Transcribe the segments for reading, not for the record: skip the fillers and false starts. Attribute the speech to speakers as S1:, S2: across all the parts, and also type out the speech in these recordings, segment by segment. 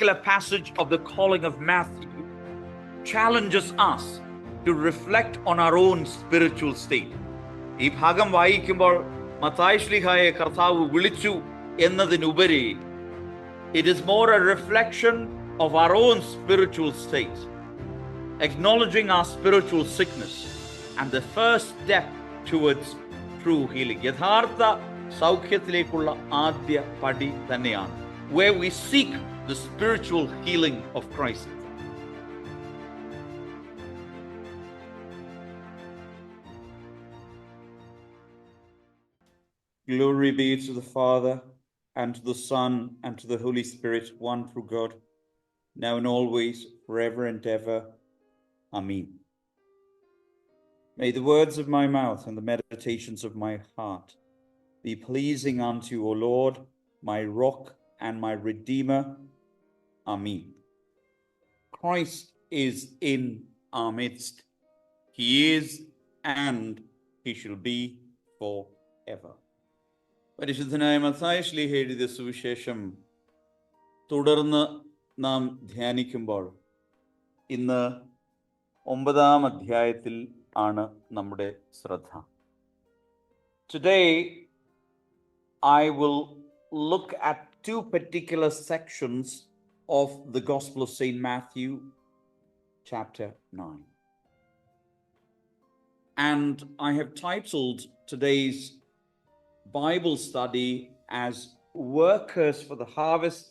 S1: particular passage of the calling of Matthew challenges us to reflect on our own spiritual state. ഈ ഭാഗം വായിക്കുമ്പോൾ മത്തായി ശ്ലീഹായെ കർത്താവ് വിളിച്ചു എന്നതിനുപരി it is more a reflection of our own spiritual state, acknowledging our spiritual sickness and the first step towards true healing. യഥാർത്ഥ സൗഖ്യത്തിലേക്കുള്ള ആദ്യ പടി തന്നെയാണ്, where we seek the spiritual healing of Christ. Glory be to the Father, and to the Son, and to the Holy Spirit, one true God, now and always, forever and ever. Amen. May the words of my mouth and the meditations of my heart be pleasing unto you, O Lord, my rock and my redeemer. Amen. Christ is in our midst. He is, and he shall be forever. പരിശുദ്ധനായ മത്തായി ശ്ലീഹ എഴുതിയ സുവിശേഷം തുടർന്ന് നാം ധ്യാനിക്കുമ്പോൾ ഇന്ന് 9-ാം അധ്യായത്തിൽ ആണ് നമ്മുടെ ശ്രദ്ധ. Today I will look at two particular sections of the Gospel of St. Matthew, chapter 9. And I have titled today's Bible study as Workers for the Harvest,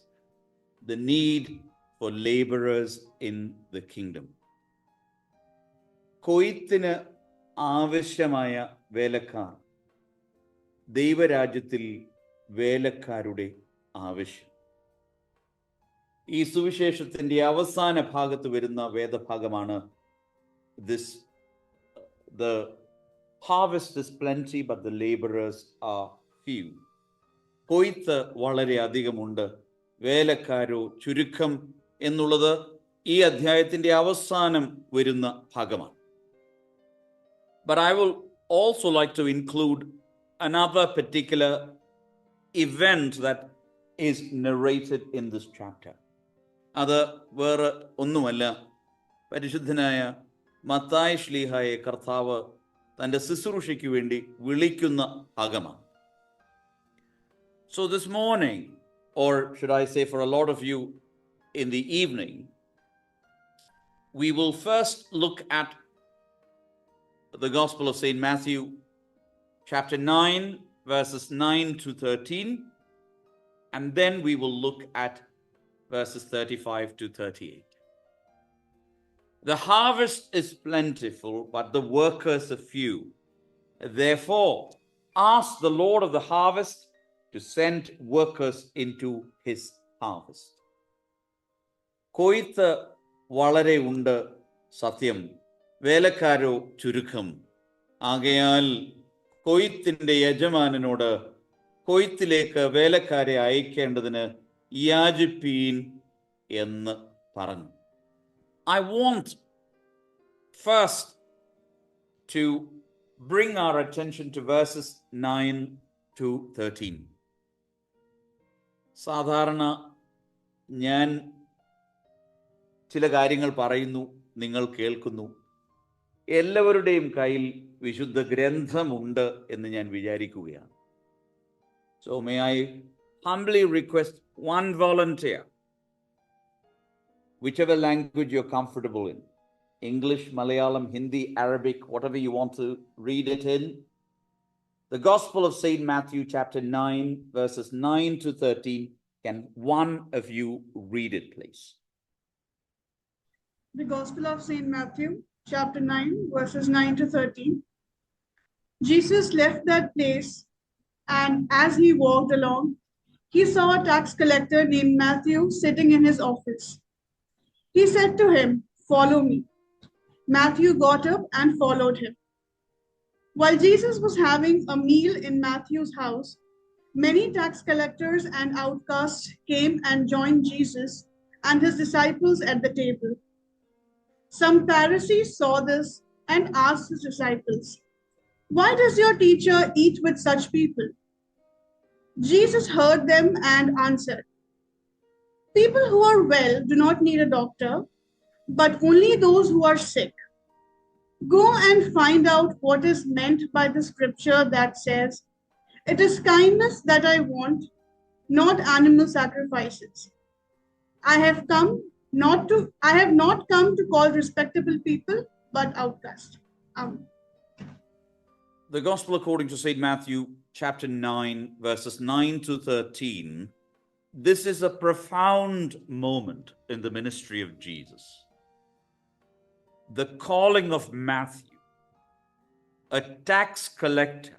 S1: the Need for Laborers in the Kingdom. കൊയ്ത്തിന് ആവശ്യമായ വേലക്കാർ, ദൈവരാജ്യത്തിൽ വേലക്കാരുടെ ആവശ്യം. ഈ സുവിശേഷത്തിന്റെ അവസാന ഭാഗത്ത് വരുന്ന വേദഭാഗമാണ് the harvest is plenty but the laborers are few. കൊയ്ത്ത് വളരെ അധികമുണ്ട്, വേലക്കാരോ ചുരുക്കം എന്നുള്ളത് ഈ അധ്യായത്തിന്റെ അവസാനം വരുന്ന ഭാഗമാണ്. But I will also like to include another particular event that is narrated in this chapter. അത് വേറെ ഒന്നുമല്ല, പരിശുദ്ധനായ മത്തായി ശ്ലീഹായെ കർത്താവ് തൻ്റെ ശുശ്രൂഷയ്ക്ക് വേണ്ടി വിളിക്കുന്ന ഭാഗമാണ്. So this morning, or should I say for a lot of you in the evening, we will first look at the Gospel of St. Matthew, chapter 9, verses 9 to 13, and then we will look at verses 35 to 38. The harvest is plentiful, but the workers are few. Therefore, ask the Lord of the harvest to send workers into his harvest. കൊയ്ത്ത് വളരെ ഉണ്ട്, സത്യം, വേലക്കാരോ ചുരുക്കം. ആകയാൽ കൊയ്ത്തിന്റെ യജമാനനോട് കൊയ്ത്തിലേക്ക് വേലക്കാരെ അയക്കേണ്ടതിന് യാചിപ്പീൻ എന്ന് പറഞ്ഞു. I want first to bring our attention to verses 9 to 13. സാധാരണ ഞാൻ ചില കാര്യങ്ങൾ പറയുന്നു, നിങ്ങൾ കേൾക്കുന്നു. എല്ലാവരുടെയും കയ്യിൽ വിശുദ്ധ ഗ്രന്ഥമുണ്ട് എന്ന് ഞാൻ വിചാരിക്കുകയാണ്. So may I humbly request one volunteer, whichever language you're comfortable in, English, Malayalam, Hindi, Arabic, whatever you want to read it in. The Gospel of St. Matthew, chapter 9, verses 9 to 13. Can one of you read it, please?
S2: The Gospel of St. Matthew, chapter 9, verses 9 to 13. Jesus left that place, and as he walked along, he saw a tax collector named Matthew sitting in his office. He said to him, "Follow me." Matthew got up and followed him. While Jesus was having a meal in Matthew's house, many tax collectors and outcasts came and joined Jesus and his disciples at the table. Some Pharisees saw this and asked his disciples, "Why does your teacher eat with such people?" Jesus heard them and answered, People who are well do not need a doctor, but only those who are sick. Go and find out what is meant by the scripture that says, "It is kindness that I want, not animal sacrifices. I have not come to call respectable people, but outcasts."
S1: The Gospel according to St. Matthew, chapter 9, verses 9 to 13. This is a profound moment in the ministry of Jesus. The calling of Matthew, a tax collector.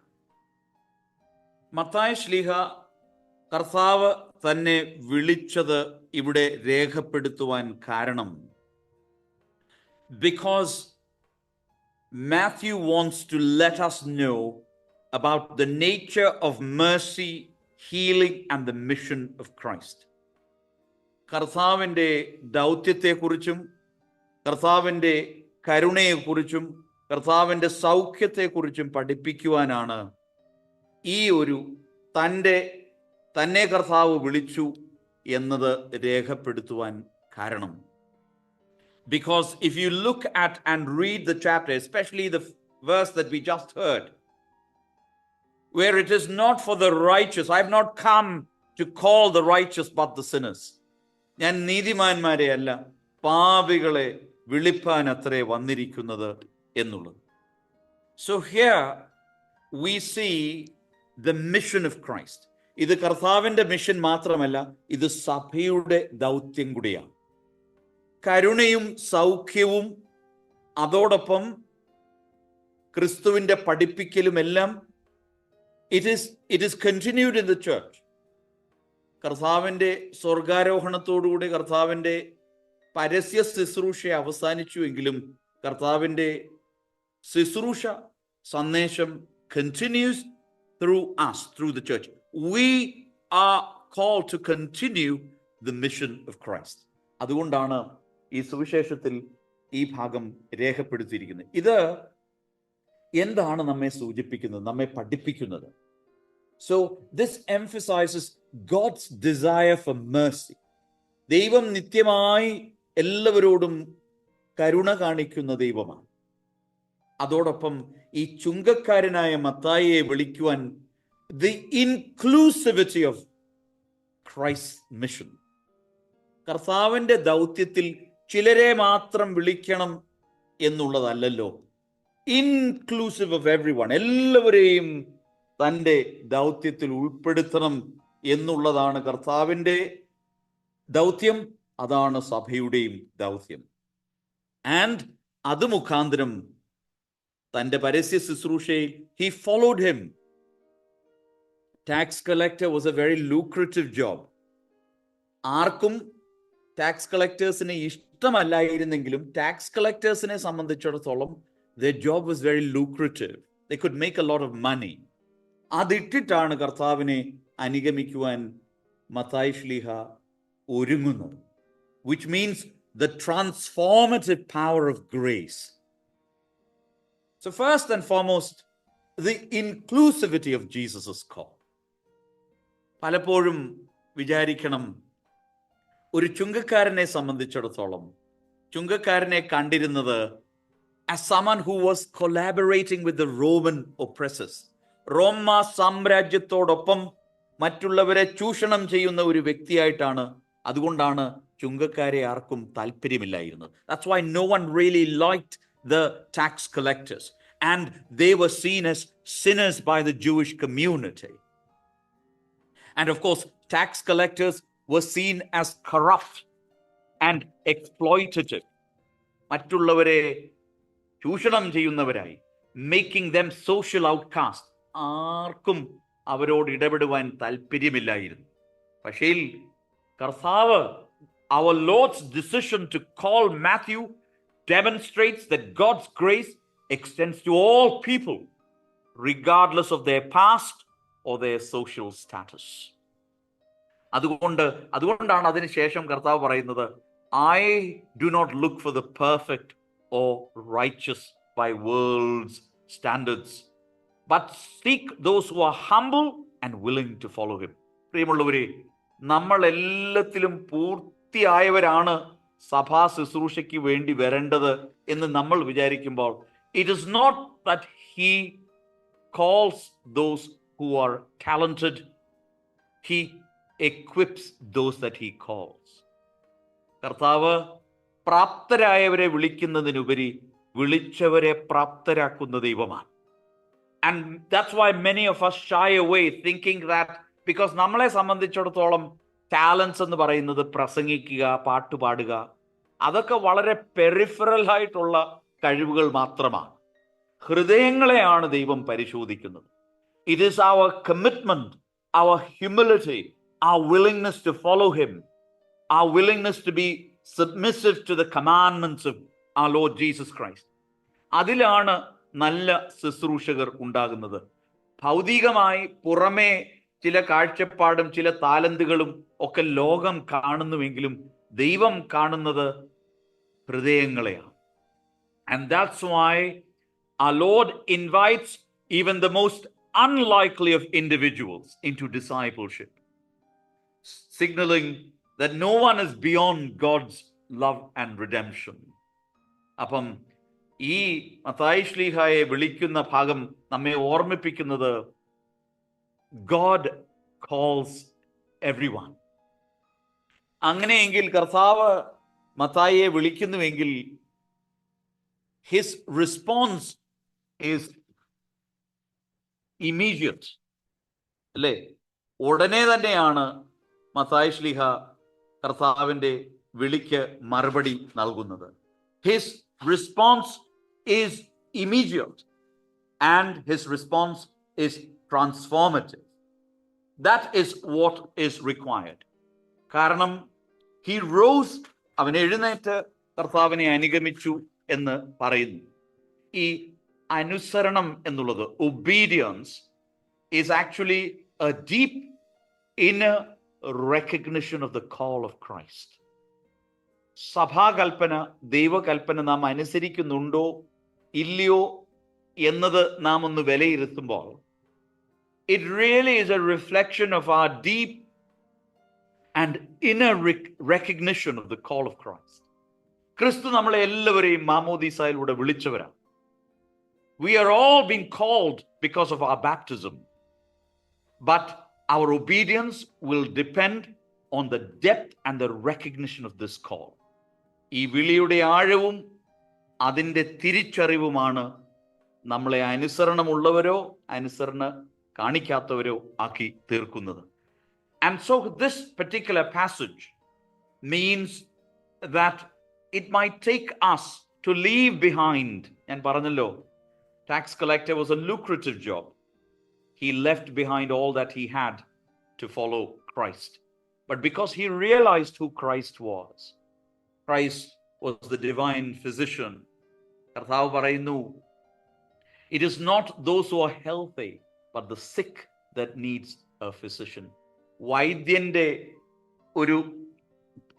S1: Mathai ശ്ലീഹ കർത്താവ് തന്നെ വിളിച്ചത് ഇവിടെ രേഖപ്പെടുത്തുവാൻ കാരണം, because Matthew wants to let us know about the nature of mercy, healing and the mission of Christ. കർത്താവിൻ്റെ ദൗത്യത്തെക്കുറിച്ചും കർത്താവിൻ്റെ കരുണയെക്കുറിച്ചും കർത്താവിൻ്റെ സൗഖ്യത്തെക്കുറിച്ചും പഠിപ്പിക്കുവാനാണ് ഈ ഒരു തന്നെ കർത്താവ് വിളിച്ചു എന്നത് രേഖപ്പെടുത്തുവാൻ കാരണം. Because if you look at and read the chapter, especially the verse that we just heard, where it is not for the righteous, I have not come to call the righteous but the sinners. ഞാൻ നീതിമാന്മാരെ അല്ല പാപികളെ വിളിപ്പാൻ അത്രേ വന്നിരിക്കുന്നത് എന്നുള്ളത്. So here we see the mission of Christ. ഇത് കർത്താവിൻ്റെ mission മാത്രമല്ല, ഇത് സഭയുടെ ദൗത്യം കൂടിയാണ്. കരുണയും സൗഖ്യവും അതോടൊപ്പം ക്രിസ്തുവിൻ്റെ പഠിപ്പിക്കലുമെല്ലാം it is continued in the church. കർത്താവിൻ്റെ സ്വർഗാരോഹണത്തോടുകൂടി കർത്താവിൻ്റെ പരസ്യ ശുശ്രൂഷ അവസാനിച്ചുവെങ്കിലും കർത്താവിൻ്റെ ശുശ്രൂഷ സന്ദേശം continues through us, through the church. We are called to continue the mission of Christ. അതുകൊണ്ടാണ് ഈ സുവിശേഷത്തിൽ ഈ ഭാഗം രേഖപ്പെടുത്തിയിരിക്കുന്നത്. ഇത് എന്താണ് നമ്മെ സൂചിപ്പിക്കുന്നത്, നമ്മെ പഠിപ്പിക്കുന്നത്? So this emphasizes God's desire for mercy. ദൈവം നിത്യമായി എല്ലാവരോടും കരുണ കാണിക്കുന്ന ദൈവമാണ്. അതോടൊപ്പം ഈ ചുങ്കക്കാരനായ മത്തായിയെ വിളിക്കുവാൻ the inclusivity of Christ's mission. കർത്താവിൻ്റെ ദൗത്യത്തിൽ ചിലരെ മാത്രം വിളിക്കണം എന്നുള്ളതല്ലല്ലോ, ഇൻക്ലൂസീവ് ഓഫ് എവ്രിവൺ, എല്ലാവരെയും തൻ്റെ ദൗത്യത്തിൽ ഉൾപ്പെടുത്തണം എന്നുള്ളതാണ് കർത്താവിൻ്റെ ദൗത്യം, അതാണ് സഭയുടെയും ദൗത്യം. ആൻഡ് അത് മുഖാന്തരം തൻ്റെ പരസ്യ ശുശ്രൂഷയിൽ he followed him. Tax collector was a very lucrative job. ആർക്കും ടാക്സ് കളക്ടേഴ്സിനെ ഇഷ്ടമല്ലായിരുന്നെങ്കിലും ടാക്സ് കളക്ടേഴ്സിനെ സംബന്ധിച്ചിടത്തോളം their job was very lucrative. They could make a lot of money. അതിട്ടിട്ടാണ് കർത്താവിനെ അനുഗമിക്കുവാൻ മത്തായി ശ്ലീഹ ഒരുങ്ങുന്നത്, which means the transformative power of grace. So first and foremost, the inclusivity of Jesus' call. പലപ്പോഴും വിചാരിക്കണം, ഒരു ചുങ്കക്കാരനെ സംബന്ധിച്ചിടത്തോളം ചുങ്കക്കാരനെ കണ്ടിരുന്നത് as someone who was collaborating with the Roman oppressors. റോമ സാമ്രാജ്യത്തോടൊപ്പം മറ്റുള്ളവരെ ചൂഷണം ചെയ്യുന്ന ഒരു വ്യക്തിയായിട്ടാണ്. അതുകൊണ്ടാണ് ചുങ്കക്കാരെ ആർക്കും താല്പര്യമില്ലായിരുന്നത്. That's why no one really liked the tax collectors, and they were seen as sinners by the Jewish community. And of course, tax collectors were seen as corrupt and exploitative. മറ്റുള്ളവരെ ചൂഷണം ചെയ്യുന്നവരായി, making them social outcasts. ആർക്കും അവരോട് ഇടപെടുവാൻ താല്പര്യമില്ലായിരുന്നു. പക്ഷേ കർത്താവ്, our Lord's decision to call Matthew demonstrates that God's grace extends to all people, regardless of their past or their social status. അതുകൊണ്ടാണ് അതിനുശേഷം കർത്താവ് പറയുന്നത്, I do not look for the perfect or righteous by world's standards, but seek those who are humble and willing to follow him. പ്രിയമുള്ളവരെ, നമ്മൾ എല്ലാത്തിലും ശക്തിയായവരാണ് സഭാ ശുശ്രൂഷയ്ക്ക് വേണ്ടി വരേണ്ടത് എന്ന് നമ്മൾ വിചാരിക്കുമ്പോൾ, it is not that he calls those who are talented, he equips those that he calls. കർത്താവ് പ്രാപ്തരായവരെ വിളിക്കുന്നതിനുപരി വിളിച്ചവരെ പ്രാപ്തരാക്കുന്ന ദൈവമാണ്. And that's why many of us shy away thinking that, because നമ്മളെ സംബന്ധിച്ചിടത്തോളം ടാലൻസ് എന്ന് പറയുന്നത് പ്രസംഗിക്കുക, പാട്ടുപാടുക, അതൊക്കെ വളരെ പെരിഫറൽ ആയിട്ടുള്ള കഴിവുകൾ മാത്രമാണ്. ഹൃദയങ്ങളെയാണ് ദൈവം പരിശോധിക്കുന്നത്. It is our commitment, our humility, our willingness to follow him, our willingness to be submissive to the commandments of our Lord Jesus Christ. അതിലാണ് നല്ല ശുശ്രൂഷകർ ഉണ്ടാകുന്നത്. ഭൗതികമായി പുറമേ ചില കാഴ്ചപ്പാടും ചില താലന്തുകളും ഒക്കെ ലോകം കാണുന്നുവെങ്കിലും ദൈവം കാണുന്നത് ഹൃദയങ്ങളെയാണ്. And that's why our Lord invites even the most unlikely of individuals into discipleship, signaling that no one is beyond God's love and redemption. അപ്പം ഈ മത്തായി ശ്ലീഹായെ വിളിക്കുന്ന ഭാഗം നമ്മെ ഓർമ്മിപ്പിക്കുന്നത്, God calls everyone. അങ്ങനെയെങ്കിൽ കർത്താവ് മത്തായിയെ വിളിക്കുന്നുവെങ്കിൽ his response is immediate. അല്ലേ? ഉടനെ തന്നെയാണ് മത്തായി ശ്ലീഹ കർത്താവിൻ്റെ വിളിക്ക് മറുപടി നൽകുന്നത്. His response is immediate and his response is transformative. That is what is required. കാരണം he rose, അവൻ എഴുന്നേറ്റ് കർത്താവിനെ അനുഗമിച്ചു എന്ന് പറയുന്നു. ഈ അനുസരണം എന്നുള്ളത്, obedience, is actually a deep inner recognition of the call of Christ. സഭാകൽപ്പന, ദൈവകൽപ്പന നാം അനുസരിക്കുന്നുണ്ടോ ഇല്ലയോ എന്നത് നാം ഒന്ന് വിലയിരുത്തുമ്പോൾ, it really is a reflection of our deep and inner recognition of the call of Christ. ക്രിസ്തു നമ്മളെ എല്ലാവരെയും മാമോദീസായിലൂടെ വിളിച്ചവരാണ്. We are all being called because of our baptism, but our obedience will depend on the depth and the recognition of this call. ഈ വിളിയുടെ ആഴവും അതിൻ്റെ തിരിച്ചറിവുമാണ് നമ്മളെ അനുസരണമുള്ളവരോ അനുസരണ കാണിക്കാത്തവരോ ആക്കി തീർക്കുന്നത്. And so this particular passage means that it might take us to leave behind. ഞാൻ പറഞ്ഞല്ലോ, tax collector was a lucrative job. He left behind all that he had to follow Christ. But because he realized who Christ was the divine physician. കർത്താവ് പറയുന്നു, it is not those who are healthy, but the sick that needs a physician. വൈദ്യന്റെ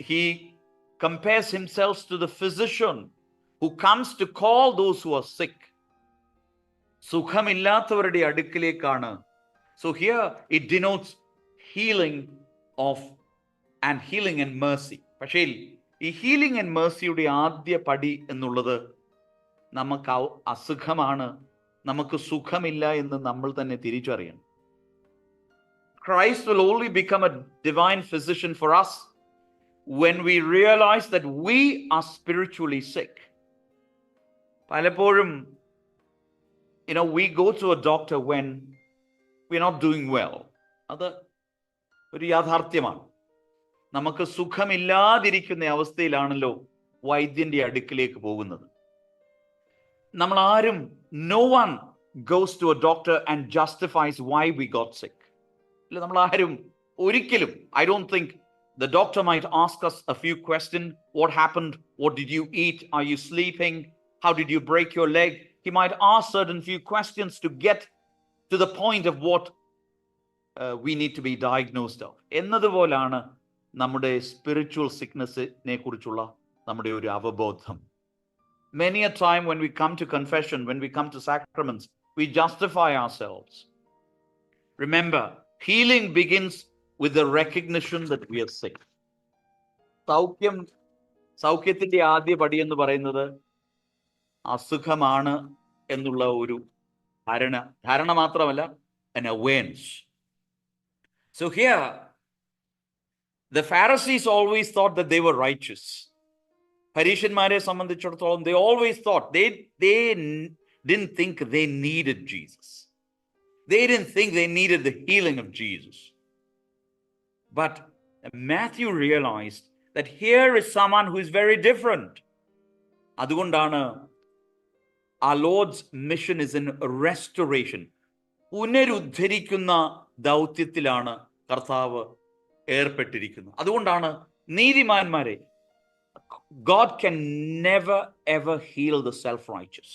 S1: he compares himself to the physician who comes to call those who are sick. സുഖമില്ലാത്തവരുടെ അടുക്കിലേക്കാണ്. So here it denotes healing and mercy. പക്ഷേ ഈ healing and മേഴ്സിയുടെ ആദ്യ പടി എന്നുള്ളത്, നമുക്ക് അസുഖമാണ്, നമുക്ക് സുഖമില്ല എന്ന് നമ്മൾ തന്നെ തിരിച്ചറിയണം. Christ will only become a divine physician for us when we realize that we are spiritually sick. പലപ്പോഴും we go to a doctor when we're not doing well. അത് ഒരു യാഥാർത്ഥ്യമാണ്. നമുക്ക് സുഖമില്ലാതിരിക്കുന്ന അവസ്ഥയിലാണല്ലോ വൈദ്യന്റെ അടുക്കിലേക്ക് പോകുന്നത്. നമ്മൾ ആരും, no one goes to a doctor and justifies why we got sick. ഇല്ല, നമ്മൾ ആരും ഒരിക്കലും, I don't think the doctor might ask us a few questions. What happened? What did you eat? Are you sleeping? How did you break your leg? He might ask certain few questions to get to the point of what we need to be diagnosed of. എന്നതുപോലാണ് നമ്മുടെ spiritual സിക്നസിനെ കുറിച്ചുള്ള നമ്മുടെ ഒരു അവബോധം. Many a time when we come to confession, when we come to sacraments, we justify ourselves. Remember, healing begins with the recognition that we are sick. സൗഖ്യത്തിന്റെ ആദ്യ പടി എന്ന് പറയുന്നത് അസുഖമാണ് എന്നുള്ള ഒരു ധാരണ മാത്രമല്ല, an awareness. So here, the Pharisees always thought that they were righteous. പരീശന്മാരെ സംബന്ധിച്ചിടത്തോളം they always thought they didn't think they needed Jesus. They didn't think they needed the healing of Jesus. But Matthew realized that here is someone who is very different. അതുകൊണ്ടാണ് our Lord's mission is in restoration. പുനരുദ്ധരിക്കുന്ന ദൗത്യത്തിലാണ് കർത്താവ് ഏർപ്പെട്ടിരിക്കുന്നത്. അതുകൊണ്ടാണ് നീതിമാന്മാരെ, God can never ever heal the self-righteous.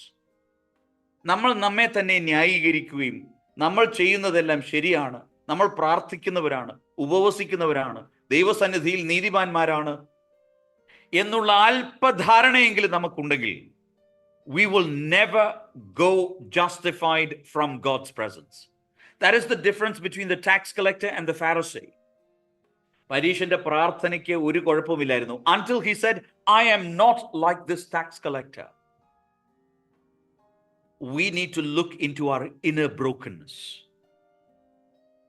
S1: നമ്മൾ നമ്മെ തന്നെ ന്യായീകരിക്കുകയും നമ്മൾ ചെയ്യുന്നതെല്ലാം ശരിയാണ്, നമ്മൾ പ്രാർത്ഥിക്കുന്നവരാണ്, ഉപവസിക്കുന്നവരാണ്, ദൈവസന്നിധിയിൽ നീതിമാന്മാരാണ് എന്നുള്ള അല്പധാരണയെങ്കിലും നമുക്കുണ്ടെങ്കിൽ we will never go justified from God's presence. That is the difference between the tax collector and the Pharisee. പരീശന്റെ പ്രാർത്ഥനയ്ക്ക് ഒരു കുഴപ്പമില്ലായിരുന്നു until he said, I am not like this tax collector. We need to look into our inner brokenness.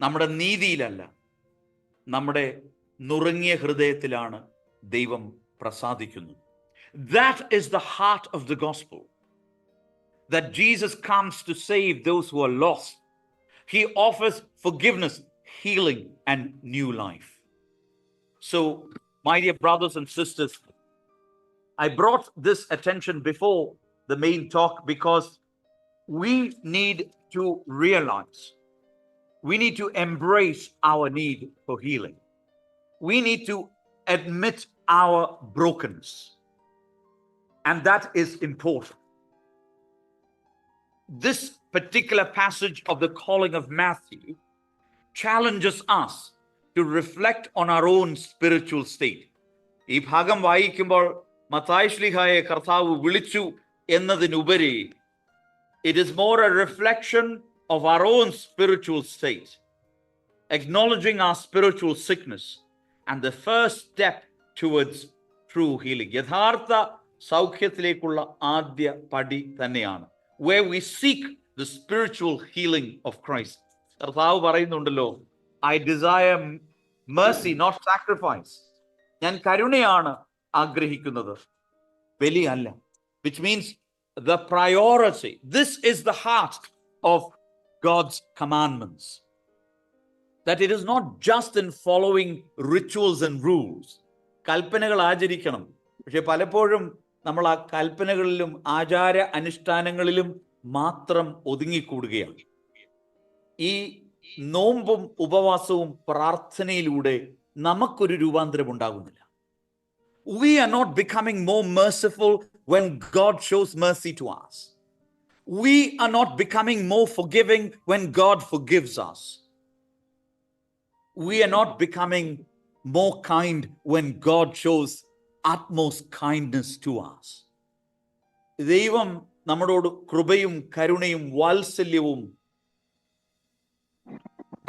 S1: നമ്മുടെ നീതിയിലല്ല, നമ്മുടെ നുറുങ്ങിയ ഹൃദയത്തിലാണ് ദൈവം പ്രസാദിക്കുന്നത്. That is the heart of the gospel. That Jesus comes to save those who are lost. He offers forgiveness, healing, and new life. So, my dear brothers and sisters, I brought this attention before the main talk because we need to realize, we need to embrace our need for healing. We need to admit our brokenness. And that is important. This particular passage of the calling of Matthew challenges us to reflect on our own spiritual state. ഈ ഭാഗം വായിക്കുമ്പോൾ മത്തായി ശ്ലീഹായെ കർത്താവ് വിളിച്ചു എന്നതിനുപരി it is more a reflection of our own spiritual state, acknowledging our spiritual sickness and the first step towards true healing. യഥാർത്ഥ സൗഖ്യത്തിലേക്കുള്ള ആദ്യ പടി തന്നെയാണ്, where we seek the spiritual healing of Christ. കർത്താവ് പറയുന്നുണ്ടല്ലോ, I desire mercy, not sacrifice. ഞാൻ കരുണയാണ് ആഗ്രഹിക്കുന്നത്, ബലിയല്ല. Which means the priority. This is the heart of God's commandments. That it is not just in following rituals and rules. കൽപ്പനകൾ ആചരിക്കണം, പക്ഷെ പലപ്പോഴും നമ്മൾ ആ കൽപ്പനകളിലും ആചാര അനുഷ്ഠാനങ്ങളിലും മാത്രം ഒതുങ്ങിക്കൂടുകയാണ്. ഈ നോമ്പും ഉപവാസവും പ്രാർത്ഥനയിലൂടെ നമുക്കൊരു രൂപാന്തരം ഉണ്ടാകുന്നില്ല. We are not becoming more merciful when God shows mercy to us. We are not becoming more forgiving when God forgives us. We are not becoming more kind when God shows utmost kindness to us. ദൈവം നമ്മളോട് കൃപയും കരുണയും വാത്സല്യവും,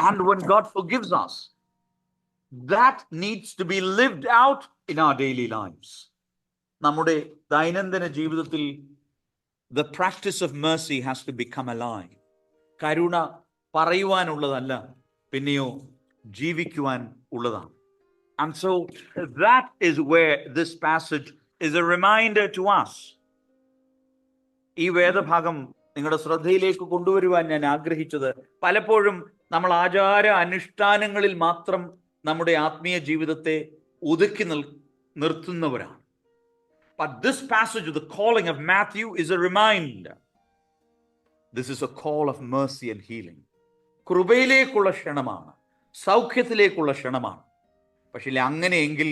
S1: and when God forgives us, that needs to be lived out in our daily lives. നമ്മുടെ ദൈനംദിന ജീവിതത്തിൽ the practice of mercy has to become alive. കരുണ പറയുവാനുള്ളതല്ല, പിന്നെയോ ജീവിക്കുവാൻ ഉള്ളതാണ്. And so that is where this passage is a reminder to us. ഈ വേദഭാഗം നിങ്ങളുടെ ശ്രദ്ധയിലേക്ക് കൊണ്ടുവരുവാൻ ഞാൻ ആഗ്രഹിച്ചത്, പലപ്പോഴും നമ്മൾ ആചാര അനുഷ്ഠാനങ്ങളിൽ മാത്രം നമ്മുടെ ആത്മീയ ജീവിതത്തെ ഒതുക്കി നിർത്തുന്നവരാണ്. But this passage of the calling of Matthew is a reminder. This is a call of mercy and healing. കൃപയിലേക്കുള്ള ക്ഷണമാണ്, സൗഖ്യത്തിലേക്കുള്ള ക്ഷണമാണ്. പക്ഷേ അങ്ങനെയെങ്കിൽ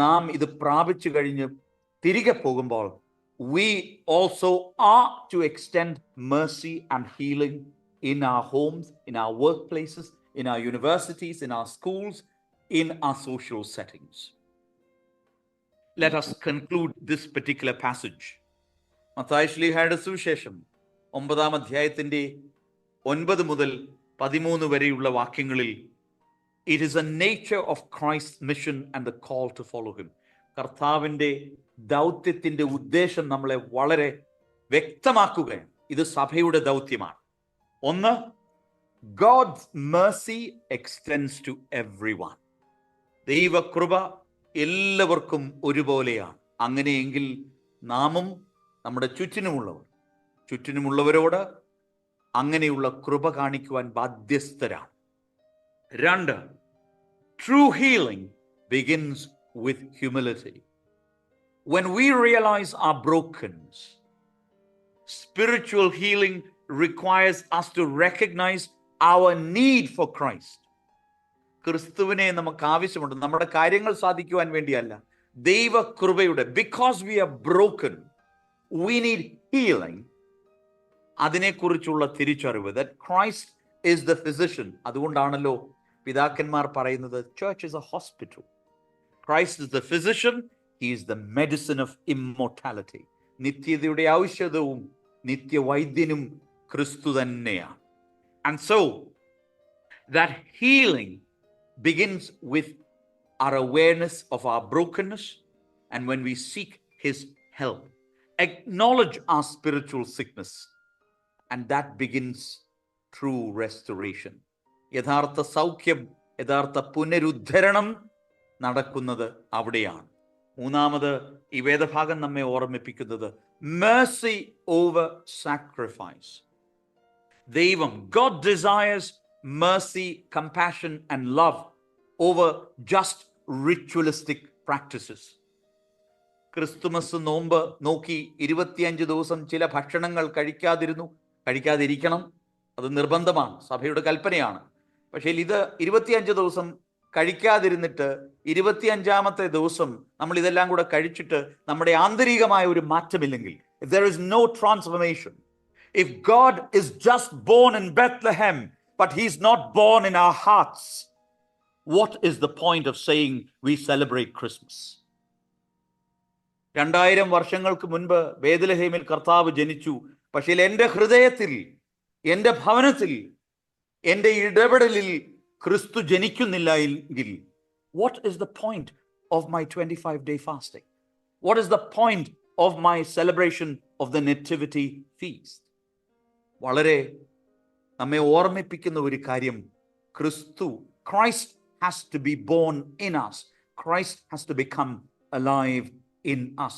S1: നാം ഇത് പ്രാപിച്ചു കഴിഞ്ഞ് തിരികെ പോകുമ്പോൾ we also are to extend mercy and healing in our homes, in our workplaces, in our universities, in our schools, in our social settings. Let us conclude this particular passage. Mathai ശ്ലീഹായുടെ സുവിശേഷം 9-ാം അധ്യായത്തിന്റെ 9 മുതൽ 13 വരെയുള്ള വാക്യങ്ങളിൽ it is a nature of Christ's mission and the call to follow him. കർത്താവിൻ്റെ ദൗത്യത്തിൻ്റെ ഉദ്ദേശം നമ്മളെ വളരെ വ്യക്തമാക്കുകയാണ്. ഇത് സഭയുടെ ദൗത്യമാണ്. ഒന്ന്, God's mercy extends to everyone. ദൈവകൃപ എല്ലാവർക്കും ഒരുപോലെയാണ്. അങ്ങനെയെങ്കിൽ നാമും നമ്മുടെ ചുറ്റിനുമുള്ളവരോട് അങ്ങനെയുള്ള കൃപ കാണിക്കുവാൻ ബാധ്യസ്ഥരാണ്. രണ്ട്, true healing begins with humility. When we realize our brokenness, spiritual healing requires us to recognize our need for Christ. ക്രിസ്തുവിനെ നമുക്ക് ആവശ്യമുണ്ട്. നമ്മുടെ കാര്യങ്ങൾ സാധിക്കുവാൻ വേണ്ടിയല്ല, ദൈവകൃപയുടെ, because we are broken, we need healing. അതിനെക്കുറിച്ചുള്ള തിരിച്ചറിവ്, that Christ is the physician. അതുകൊണ്ടാണല്ലോ പിതാക്കന്മാർ പറയുന്നത് church is a hospital. Christ is the physician, he is the medicine of immortality. നിത്യതയുടെ ഔഷധവും നിത്യവൈദ്യനും ക്രിസ്തു തന്നെയാണ്. And so that healing begins with our awareness of our brokenness, and when we seek his help, acknowledge our spiritual sickness, and that begins true restoration. യഥാർത്ഥ സൗഖ്യം, യഥാർത്ഥ പുനരുദ്ധരണം നടക്കുന്നത് അവിടെയാണ്. മൂന്നാമത് ഈ വേദഭാഗം നമ്മെ ഓർമ്മിപ്പിക്കുന്നത് mercy over sacrifice. ദൈവം, God desires mercy, compassion and love over just ritualistic practices. Christmas നോമ്പ് നോക്കി 25 ദിവസം ചില ഭക്ഷണങ്ങൾ കഴിക്കാതിരിക്കണം, അത് നിർബന്ധമാണ്, സഭയുടെ കൽപ്പനയാണ്. പക്ഷേ ഇത് 25 ദിവസം കഴിക്കാതിരുന്നിട്ട് 25ാമത്തെ ദിവസം നമ്മൾ ഇതെല്ലാം കൂടെ കഴിച്ചിട്ട് നമ്മുടെ ആന്തരികമായ ഒരു മാറ്റമില്ലെങ്കിൽ, if there is no transformation, if God is just born in Bethlehem but he's not born in our hearts, what is the point of saying we celebrate Christmas? 2000 വർഷങ്ങൾക്ക് മുൻപ് ബേത്ലഹേമിൽ കർത്താവ് ജനിച്ചു. പക്ഷേ എൻ്റെ ഹൃദയത്തിൽ, എൻ്റെ ഭവനത്തിൽ, എൻ്റെ ഇടപെടലിൽ ക്രിസ്തു ജനിക്കുന്നില്ല എങ്കിൽ, what is the point of my 25-day fasting? What is the point of my celebration of the nativity feast? വളരെ നമ്മെ ഓർമ്മിപ്പിക്കുന്ന ഒരു കാര്യം, Christ has to be born in us. Christ has to become alive in us.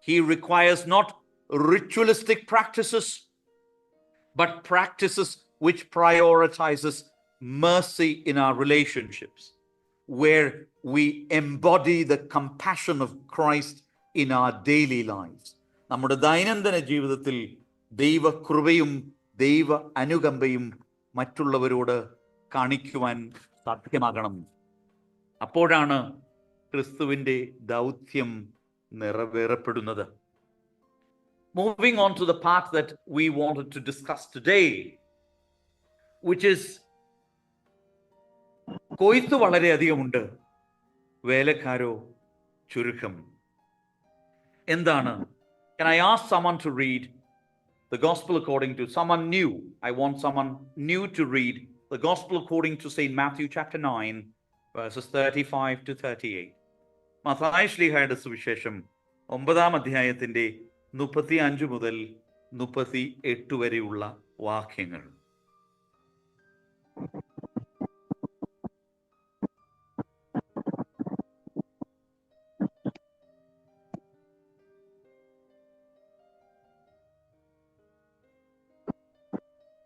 S1: He requires not ritualistic practices, but practices which prioritizes mercy in our relationships, where we embody the compassion of Christ in our daily lives. നമ്മുടെ ദൈനംദിന ജീവിതത്തിൽ ദൈവകൃപയും ദൈവ അനുകമ്പയും മറ്റുള്ളവരോട് കാണിക്കുവാൻ സാധ്യമാകണം. അപ്പോഴാണ് ക്രിസ്തുവിൻ്റെ ദൗത്യം നിറവേറപ്പെടുന്നത്. Moving on to the part that we wanted to discuss today, which is കൊയ്ത്ത് വളരെയധികമുണ്ട്, വേലക്കാരോ ചുരുക്കം. എന്താണ്? Can I ask someone to read the gospel according to someone new? I want someone new to read the gospel according to St. Matthew chapter 9 verses 35 to 38. Mathai ശ്ലീഹായുടെ സുവിശേഷം 9-ാം അധ്യായത്തിന്റെ 35 മുതൽ 38 വരെയുള്ള വാക്യങ്ങൾ.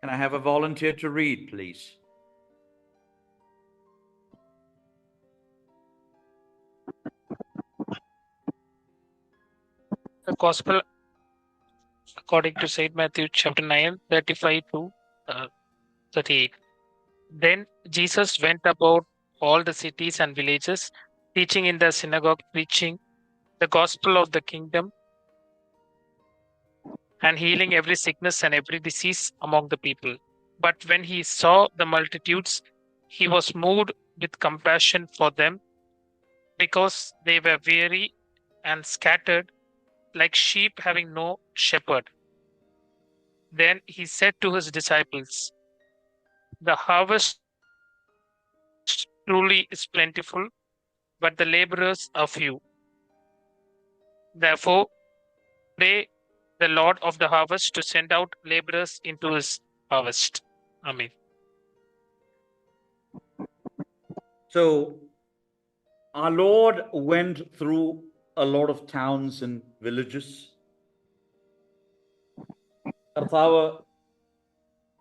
S1: Can I have a volunteer to read, please?
S3: The Gospel according to St. Matthew chapter 9, 35 to 38. Then Jesus went about all the cities and villages, teaching in the synagogue, preaching the gospel of the kingdom, and healing every sickness and every disease among the people. But when he saw the multitudes, he was moved with compassion for them, because they were weary and scattered, like sheep having no shepherd. Then he said to his disciples, "The harvest truly is plentiful, but the laborers are few. Therefore, pray the Lord of the harvest to send out laborers into his harvest. Amen.
S1: So, our Lord went through a lot of towns and villages.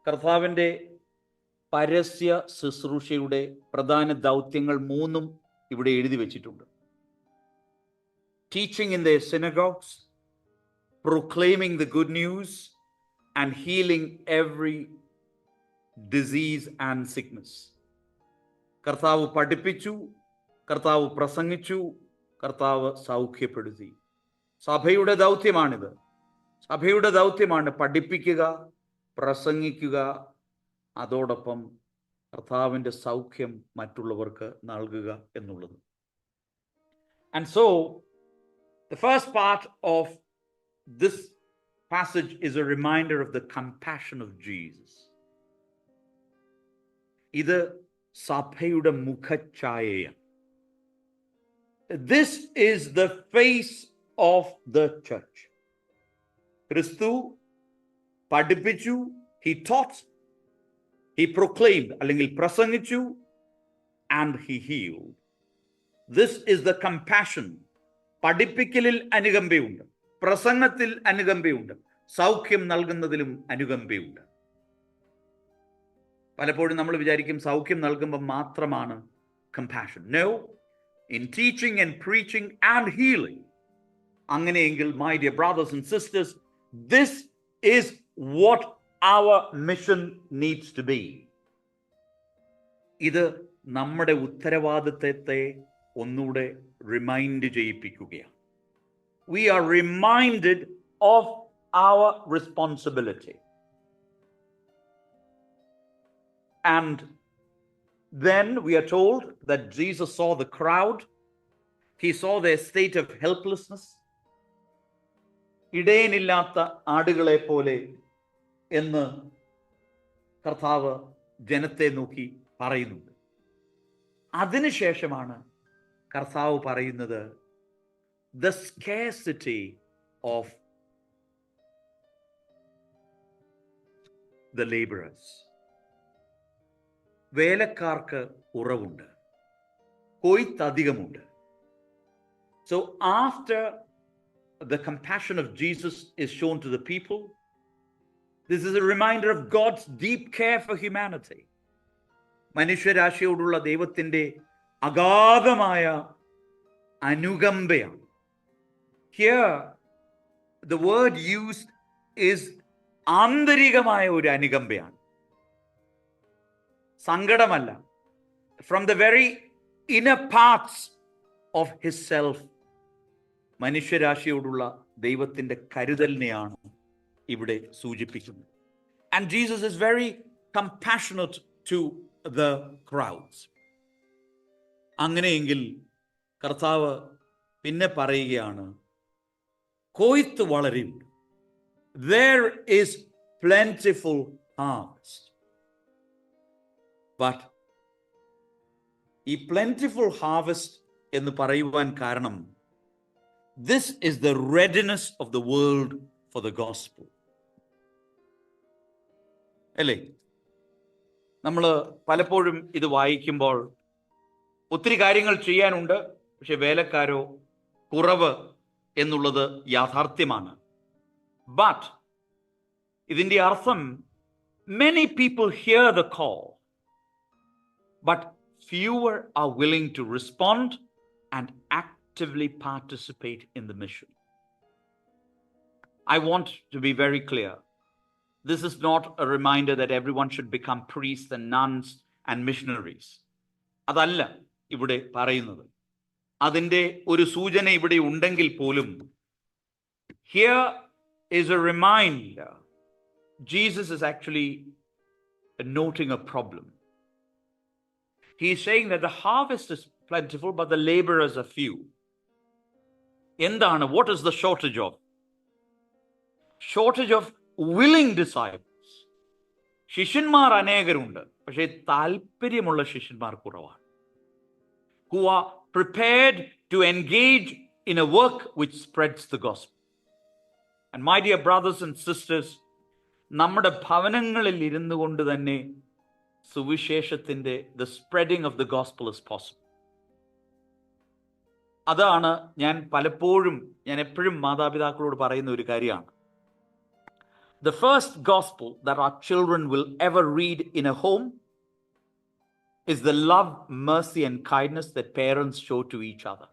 S1: കർത്താവിൻ്റെ പരസ്യ ശുശ്രൂഷയുടെ പ്രധാന ദൗത്യങ്ങൾ 3 ഇവിടെ എഴുതി വച്ചിട്ടുണ്ട്. Teaching in their synagogues, proclaiming the good news, and healing every disease and sickness. കർത്താവ് പഠിപ്പിച്ചു, കർത്താവ് പ്രസംഗിച്ചു, കർത്താവ് സൗഖ്യപ്പെടുത്തി. സഭയുടെ ദൗത്യമാണിത്. സഭയുടെ ദൗത്യമാണ് പഠിപ്പിക്കുക, പ്രസംഗിക്കുക, അതോടൊപ്പം കർത്താവിൻ്റെ സൗഖ്യം മറ്റുള്ളവർക്ക് നൽകുക എന്നുള്ളത്. And so, the first part of this passage is a reminder of the compassion of Jesus. ഇത് സഭയുടെ മുഖഛായയാണ്. This is the face of the church. ക്രിസ്തു പഠിപ്പിച്ചു, he taught, he proclaimed അല്ലെങ്കിൽ പ്രസംഗിച്ചു, and he healed. This is the compassion. പഠിപ്പിക്കലിൽ അനുകമ്പയുണ്ട്, പ്രസംഗത്തിൽ അനുകമ്പയുണ്ട്, സൗഖ്യം നൽകുന്നതിലും അനുകമ്പയുണ്ട്. പലപ്പോഴും നമ്മൾ വിചാരിക്കും സൗഖ്യം നൽകുമ്പോൾ മാത്രമാണ് compassion. No, in teaching and preaching and healing. അങ്ങനെയെങ്കിൽ my dear brothers and sisters, this is what our mission needs to be. ഇത് നമ്മുടെ ഉത്തരവാദിത്തത്തെ ഒന്നുകൂടെ remind ചെയ്യിപ്പിക്കുകയാണ്. We are reminded of our responsibility. And then we are told that Jesus saw the crowd. He saw their state of helplessness. ഇടയനില്ലാത്ത ആടുകളെ പോലെ എന്ന് കർത്താവ് ജനത്തെ നോക്കി പറയുന്നുണ്ട്. അതിനുശേഷമാണ് കർത്താവ് പറയുന്നത് the scarcity of the laborers. വേലക്കാർക്ക് കുറവുണ്ട്, കൊയ്ത്ത് അധികമുണ്ട്. So after the compassion of Jesus is shown to the people, this is a reminder of God's deep care for humanity. മനുഷ്യരാശിയോടുള്ള ദൈവത്തിൻ്റെ അഗാധമായ അനുകമ്പയാണ്. Here, the word used is ആന്തരികമായ ഒരു അനുകമ്പയാണ്, സങ്കടമല്ല. From the very inner parts of his self, മനുഷ്യരാശിയോടുള്ള ദൈവത്തിൻ്റെ കരുതലിനെയാണ് ഇവിടെ സൂചിപ്പിക്കുന്നത്. And Jesus is very compassionate to the crowds. അങ്ങനെയെങ്കിൽ കർത്താവ് പിന്നെ പറയുകയാണ്, കൊയ്ത്ത് വളരെയുണ്ട്. There is plentiful harvest. But ഈ plentiful harvest എന്ന് പറയുവാൻ കാരണം, this is the readiness of the world for the gospel. അല്ലേ? നമ്മൾ പലപ്പോഴും ഇത് വായിക്കുമ്പോൾ ഒത്തിരി കാര്യങ്ങൾ ചെയ്യാനുണ്ട്, പക്ഷെ വേലക്കാരോ കുറവ് എന്നുള്ളത് യാഥാർത്ഥ്യമാണ്. ബട്ട് ഇതിൻ്റെ അർത്ഥം, many people hear the call, but fewer are willing to respond and actively participate in the mission. I want to be very clear. This is not a reminder that everyone should become priests and nuns and missionaries. അതല്ല ഇവിടെ പറയുന്നത്. അതിൻ്റെ ഒരു സൂചന ഇവിടെ ഉണ്ടെങ്കിൽ പോലും, here is a reminder. Jesus is actually noting a problem. He is saying that the harvest is plentiful, but the laborers are few. എന്താണ്? What is the shortage of? Shortage of willing disciples. ശിഷ്യന്മാർ അനേകരുണ്ട്, പക്ഷേ താല്പര്യമുള്ള ശിഷ്യന്മാർ കുറവാണ്. Who are prepared to engage in a work which spreads the gospel. And my dear brothers and sisters, നമ്മുടെ ഭവനങ്ങളിൽ ഇരുന്നു കൊണ്ട് തന്നെ സുവിശേഷത്തിൻ്റെ the spreading of the gospel is possible. അതാണ് ഞാൻ എപ്പോഴും മാതാപിതാക്കളോട് പറയുന്ന ഒരു കാര്യമാണ്. The first gospel that our children will ever read in a home is the love, mercy and kindness that parents show to each other.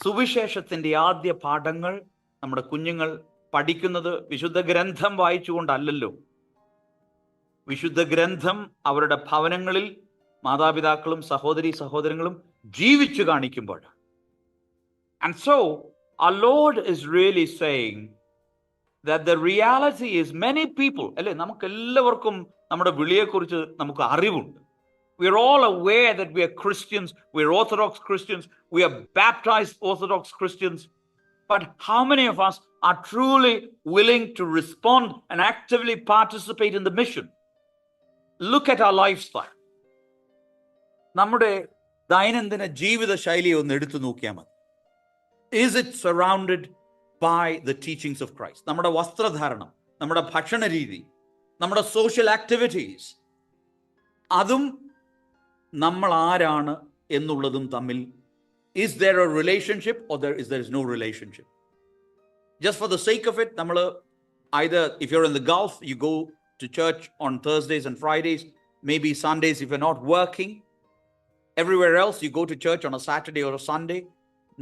S1: സുവിശേഷത്തിൻ്റെ ആദ്യ പാഠങ്ങൾ നമ്മുടെ കുഞ്ഞുങ്ങൾ പഠിക്കുന്നത് വിശുദ്ധ ഗ്രന്ഥം വായിച്ചുകൊണ്ടല്ലല്ലോ. വിശുദ്ധ ഗ്രന്ഥം അവരുടെ ഭവനങ്ങളിൽ മാതാപിതാക്കളും സഹോദരങ്ങളും ജീവിച്ചു കാണിക്കുമ്പോൾ. And so our Lord is really saying that the reality is many people, അല്ലേ, നമുക്ക് എല്ലാവർക്കും നമ്മുടെ വിളിയെക്കുറിച്ച് നമുക്ക് അറിവുണ്ട്. We are all aware that we are Christians, we are Orthodox Christians, we are baptized Orthodox Christians. But how many of us are truly willing to respond and actively participate in the mission? Look at our lifestyle. നമ്മുടെ ദൈനംദിന ജീവിത ശൈലിയെ ഒന്ന് എടുത്തു നോക്കിയാൽ മതി. Is it surrounded by the teachings of Christ? നമ്മുടെ വസ്ത്രധാരണം, നമ്മുടെ ഭക്ഷണ രീതി, നമ്മുടെ സോഷ്യൽ ആക്ടിവിറ്റീസ്, അതും നമ്മൾ ആരാണ് എന്നുള്ളതും തമ്മിൽ is there a relationship or there is no relationship? Just for the sake of it, നമ്മൾ either if you're in the Gulf, you go to church on Thursdays and Fridays, maybe Sundays if you're not working. Everywhere else you go to church on a Saturday or a Sunday.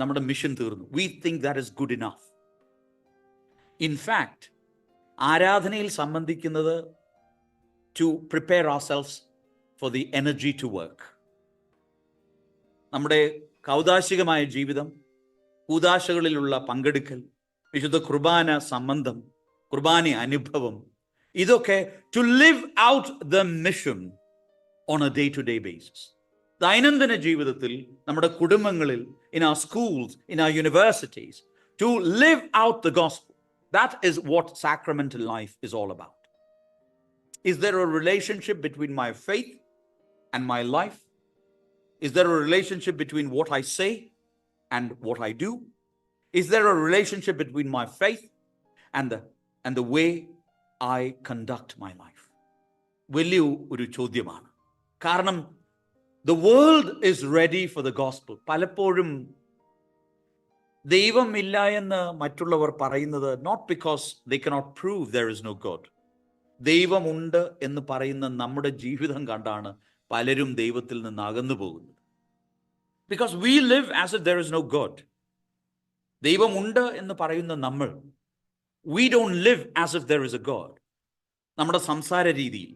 S1: നമ്മുടെ mission തീർന്നു. We think that is good enough. In fact, ആരാധനയിൽ സംബന്ധിക്കുന്നത് to prepare ourselves for the energy to work. നമ്മുടെ കൗദാശികമായ ജീവിതം, കൂദാശകളിലുള്ള പങ്കെടുക്കൽ, വിശുദ്ധ കുർബാന സംബന്ധം, കുർബാന അനുഭവം, ഇതൊക്കെ to live out the mission on a day-to-day basis. ദൈനംദിന ജീവിതത്തിൽ നമ്മുടെ കുടുംബങ്ങളിൽ, in our schools, in our universities, to live out the gospel. That is what sacramental life is all about. Is there a relationship between my faith and my life? Is there a relationship between what I say and what I do? Is there a relationship between my faith and the way I conduct my life? വലിയ ഒരു ചോദ്യമാണ്. കാരണം the world is ready for the gospel. പലപ്പോഴും ദൈവം ഇല്ല എന്ന് മറ്റുള്ളവർ പറയുന്നത് not because they cannot prove there is no God. ദൈവമുണ്ട് എന്ന് പറയുന്ന നമ്മുടെ ജീവിതം കണ്ടാണ് പലരും ദൈവത്തിൽ നിന്ന് അകന്നു പോകുന്നത്. Because we live as if there is no God. ദൈവമുണ്ട് എന്ന് പറയുന്ന നമ്മൾ, we don't live as if there is a God. നമ്മുടെ സംസാര രീതിയിൽ,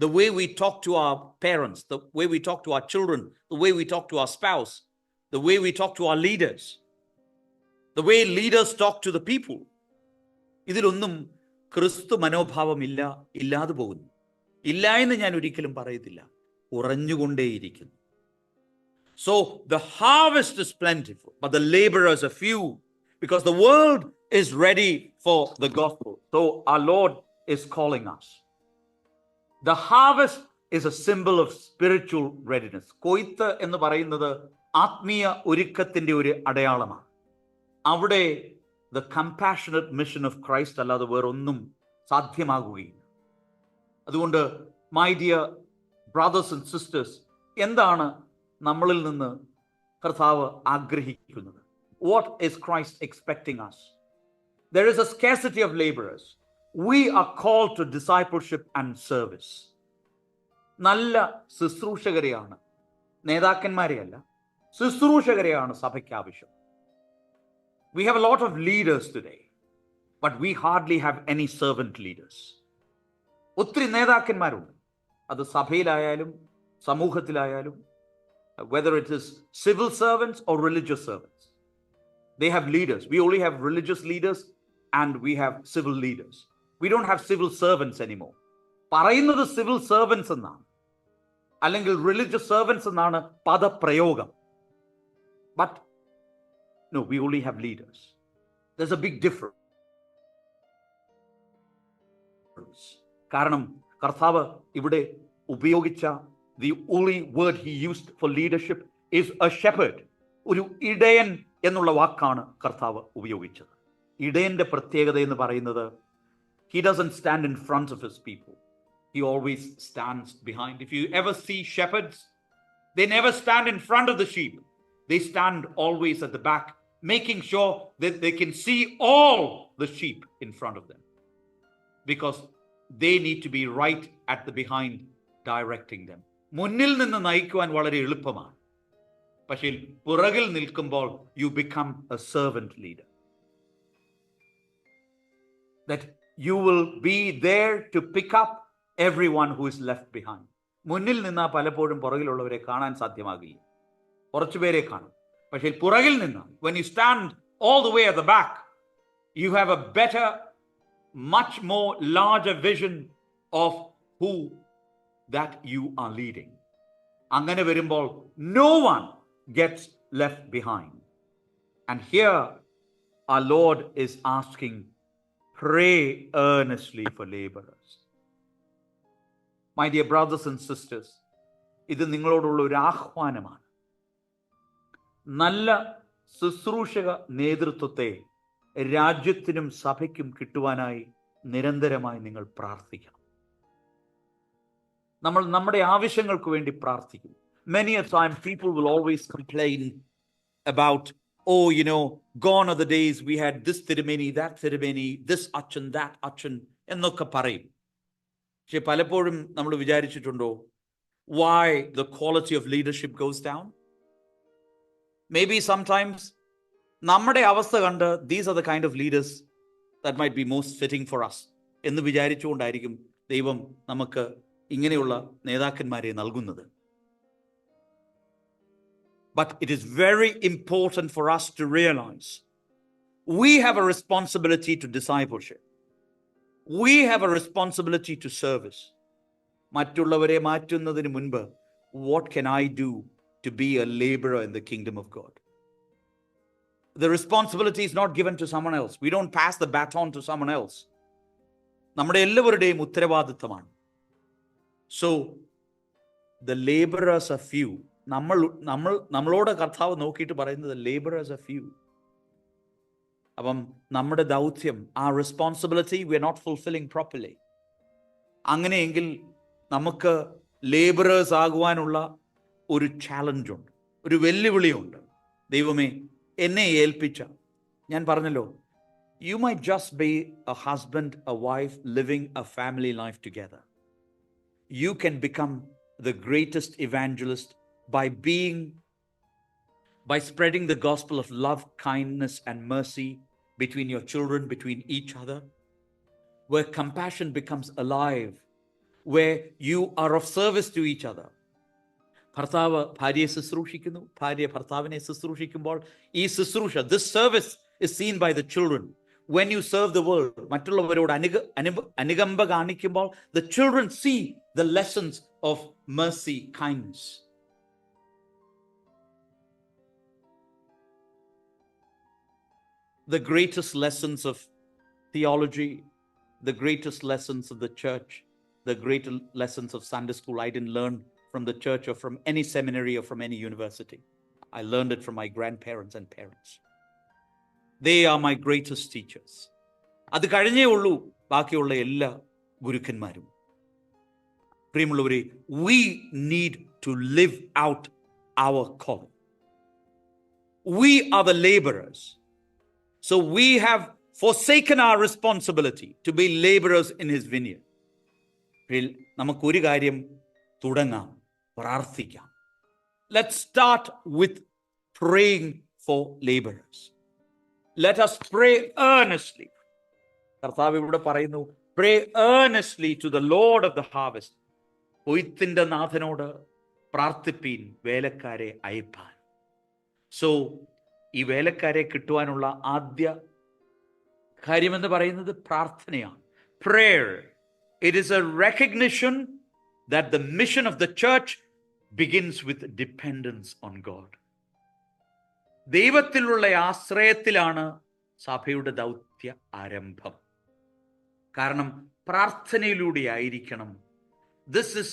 S1: the way we talk to our parents, the way we talk to our children, the way we talk to our spouse, the way we talk to our leaders, the way leaders talk to the people, ഇതിലൊന്നും ക്രിസ്തു മനോഭാവം ഇല്ലാതെ പോകുന്നു. ഇല്ല എന്ന് ഞാൻ ഒരിക്കലും പറയത്തില്ല, കുറഞ്ഞുകൊണ്ടേയിരിക്കുന്നു. So the harvest is plentiful, but the laborers are few, because the world is ready for the gospel. So our Lord is calling us. The harvest is a symbol of spiritual readiness. കൊയ്ത്ത് എന്ന് പറയുന്നത് ആത്മീയ ഒരുക്കത്തിന്റെ ഒരു അടയാളമാണ്. അവിടെ the compassionate mission of Christ അല്ലാതെ വേറൊന്നും സാധ്യമാകുകയില്ല. അതുകൊണ്ട് my dear brothers and sisters, എന്താണ് നമ്മളിൽ നിന്ന് കർത്താവ് ആഗ്രഹിക്കുന്നത്? What is Christ expecting us? There is a scarcity of laborers. We are called to discipleship and service. നല്ല ശുശ്രൂഷകരെയാണ്, നേതാക്കന്മാരെയല്ല, ശുശ്രൂഷകരെയാണ് സഭയ്ക്ക് ആവശ്യം. We have a lot of leaders today, but we hardly have any servant leaders. ഒത്തിരി നേതാക്കന്മാരുണ്ട്, അത് സഭയിലായാലും സമൂഹത്തിലായാലും, whether it is civil servants or religious servants. They have leaders. We only have religious leaders and we have civil leaders. We don't have civil servants anymore. പറയുന്നത് civil servants എന്നാണ്, അല്ലെങ്കിൽ religious servants എന്നാണ് പദപ്രയോഗം. But no, we only have leaders. There's a big difference. കാരണം കർത്താവ് ഇവിടെ ഉപയോഗിച്ച the only word he used for leadership is a shepherd. ഒരു ഇടയൻ എന്നുള്ള വാക്കാണ് കർത്താവ് ഉപയോഗിച്ചത്. ഇടയന്റെ പ്രത്യേകത എന്ന് പറയുന്നത്, he doesn't stand in front of his people. He always stands behind. If you ever see shepherds, they never stand in front of the sheep. They stand always at the back, making sure that they can see all the sheep in front of them, because they need to be right at the behind, directing them. മുന്നിൽ നിന്ന് നയിക്കുവാൻ വളരെ എളുപ്പമാണ്, പക്ഷേ പുറകിൽ നിൽക്കുമ്പോൾ you become a servant leader. That you will be there to pick up everyone who is left behind. മുന്നിൽ നിന്നാ പലപ്പോഴും പുറകിലുള്ളവരെ കാണാൻ സാധ്യമാകില്ല, കുറച്ചുപേരെ കാണും. പക്ഷേ പുറകിൽ നിന്ന്, when you stand all the way at the back, you have a better, much more larger vision of who that you are leading. അങ്ങനെ വരുമ്പോൾ no one gets left behind. And here our Lord is asking, pray earnestly for laborers. My dear brothers and sisters, ഇത് നിങ്ങളോടുള്ള ഒരു ആഹ്വാനമാണ്. നല്ല ശുശ്രൂഷക നേതൃത്വത്തെ രാജ്യത്തിനും സഭയ്ക്കും കിട്ടുവാനായി നിരന്തരമായി നിങ്ങൾ പ്രാർത്ഥിക്കണം. നമ്മൾ നമ്മുടെ ആവശ്യങ്ങൾക്ക് വേണ്ടി പ്രാർത്ഥിക്കും. Many a time people will always complain about, oh, gone are the days we had this Tirumeni, that Tirumeni, this Achan, that Achan എന്നൊക്കെ പറയും. പക്ഷെ പലപ്പോഴും നമ്മൾ വിചാരിച്ചിട്ടുണ്ടോ why the quality of leadership goes down? Maybe sometimes നമ്മുടെ അവസ്ഥ കണ്ട് these are the kind of leaders that might be most fitting for us എന്ന് വിചാരിച്ചുകൊണ്ടായിരിക്കും ദൈവം നമുക്ക് ഇങ്ങനെയുള്ള നേതാക്കന്മാരെ നൽകുന്നത്. But it is very important for us to realize we have a responsibility to discipleship. We have a responsibility to service. മറ്റുള്ളവരെ മാറ്റുന്നതിന് മുൻപ്, what can I do to be a laborer in the kingdom of God? The responsibility is not given to someone else. We don't pass the baton to someone else. നമ്മുടെ എല്ലാവരുടെയും ഉത്തരവാദിത്തമാണ്. So the laborers are few. നമ്മളോട് കർത്താവ് നോക്കിയിട്ട് പറയുന്നത് laborers are few. അപ്പം നമ്മുടെ ദൗത്യം, our responsibility we are not fulfilling properly. അങ്ങനെയെങ്കിൽ നമുക്ക് laborers ആകുവാനുള്ള ഒരു ചാലഞ്ച് ഉണ്ട്, ഒരു വെല്ലുവിളിയുണ്ട്. ദൈവമേ, എന്നെ ഏൽപ്പിച്ച, ഞാൻ പറഞ്ഞല്ലോ, you might just be a husband, a wife living a family life together. You can become the greatest evangelist by spreading the gospel of love, kindness, and mercy between your children, between each other, where compassion becomes alive, where you are of service to each other. ഭർത്താവ് ഭാര്യയെ ശുശ്രൂഷിക്കുന്നു, ഭാര്യ ഭർത്താവിനെ ശുശ്രൂഷിക്കുമ്പോൾ ഈ ശുശ്രൂഷ, this service is seen by the children. When you serve the world, മറ്റുള്ളവരോട് അനുകമ്പ കാണിക്കുമ്പോൾ the children see the lessons of mercy, kindness. The greatest lessons of theology, the greatest lessons of the church, the greatest lessons of Sunday school, I didn't learn from the church or from any seminary or from any university. I learned it from my grandparents and parents. They are my greatest teachers. അത് കഴിഞ്ഞേ ഉള്ളൂ ബാക്കിയുള്ള എല്ലാ ഗുരുക്കന്മാരും. പ്രിയമുള്ളവരെ, we need to live out our calling. We are the laborers. So we have forsaken our responsibility to be laborers in his vineyard. നമുക്കൊരു കാര്യം തുടങ്ങാം, പ്രാർത്ഥിക്കാം. Let's start with praying for laborers. Let us pray earnestly. കർത്താവ് ഇവിടെ പറയുന്നു, pray earnestly to the Lord of the harvest. കൊയ്ത്തിന്റെ നാഥനോട് പ്രാർത്ഥിപ്പീൻ വേലക്കാരെ അയപ്പാൻ. സോ ഈ വേലക്കാരെ കിട്ടുവാനുള്ള ആദ്യ കാര്യമെന്ന് പറയുന്നത് പ്രാർത്ഥനയാണ്. Prayer. It is a recognition that the mission of the church begins with dependence on God. ദൈവത്തിലുള്ള ആശ്രയത്തിലാണ് സഭയുടെ ദൗത്യ ആരംഭം. കാരണം പ്രാർത്ഥനയിലൂടെ ആയിരിക്കണം. This is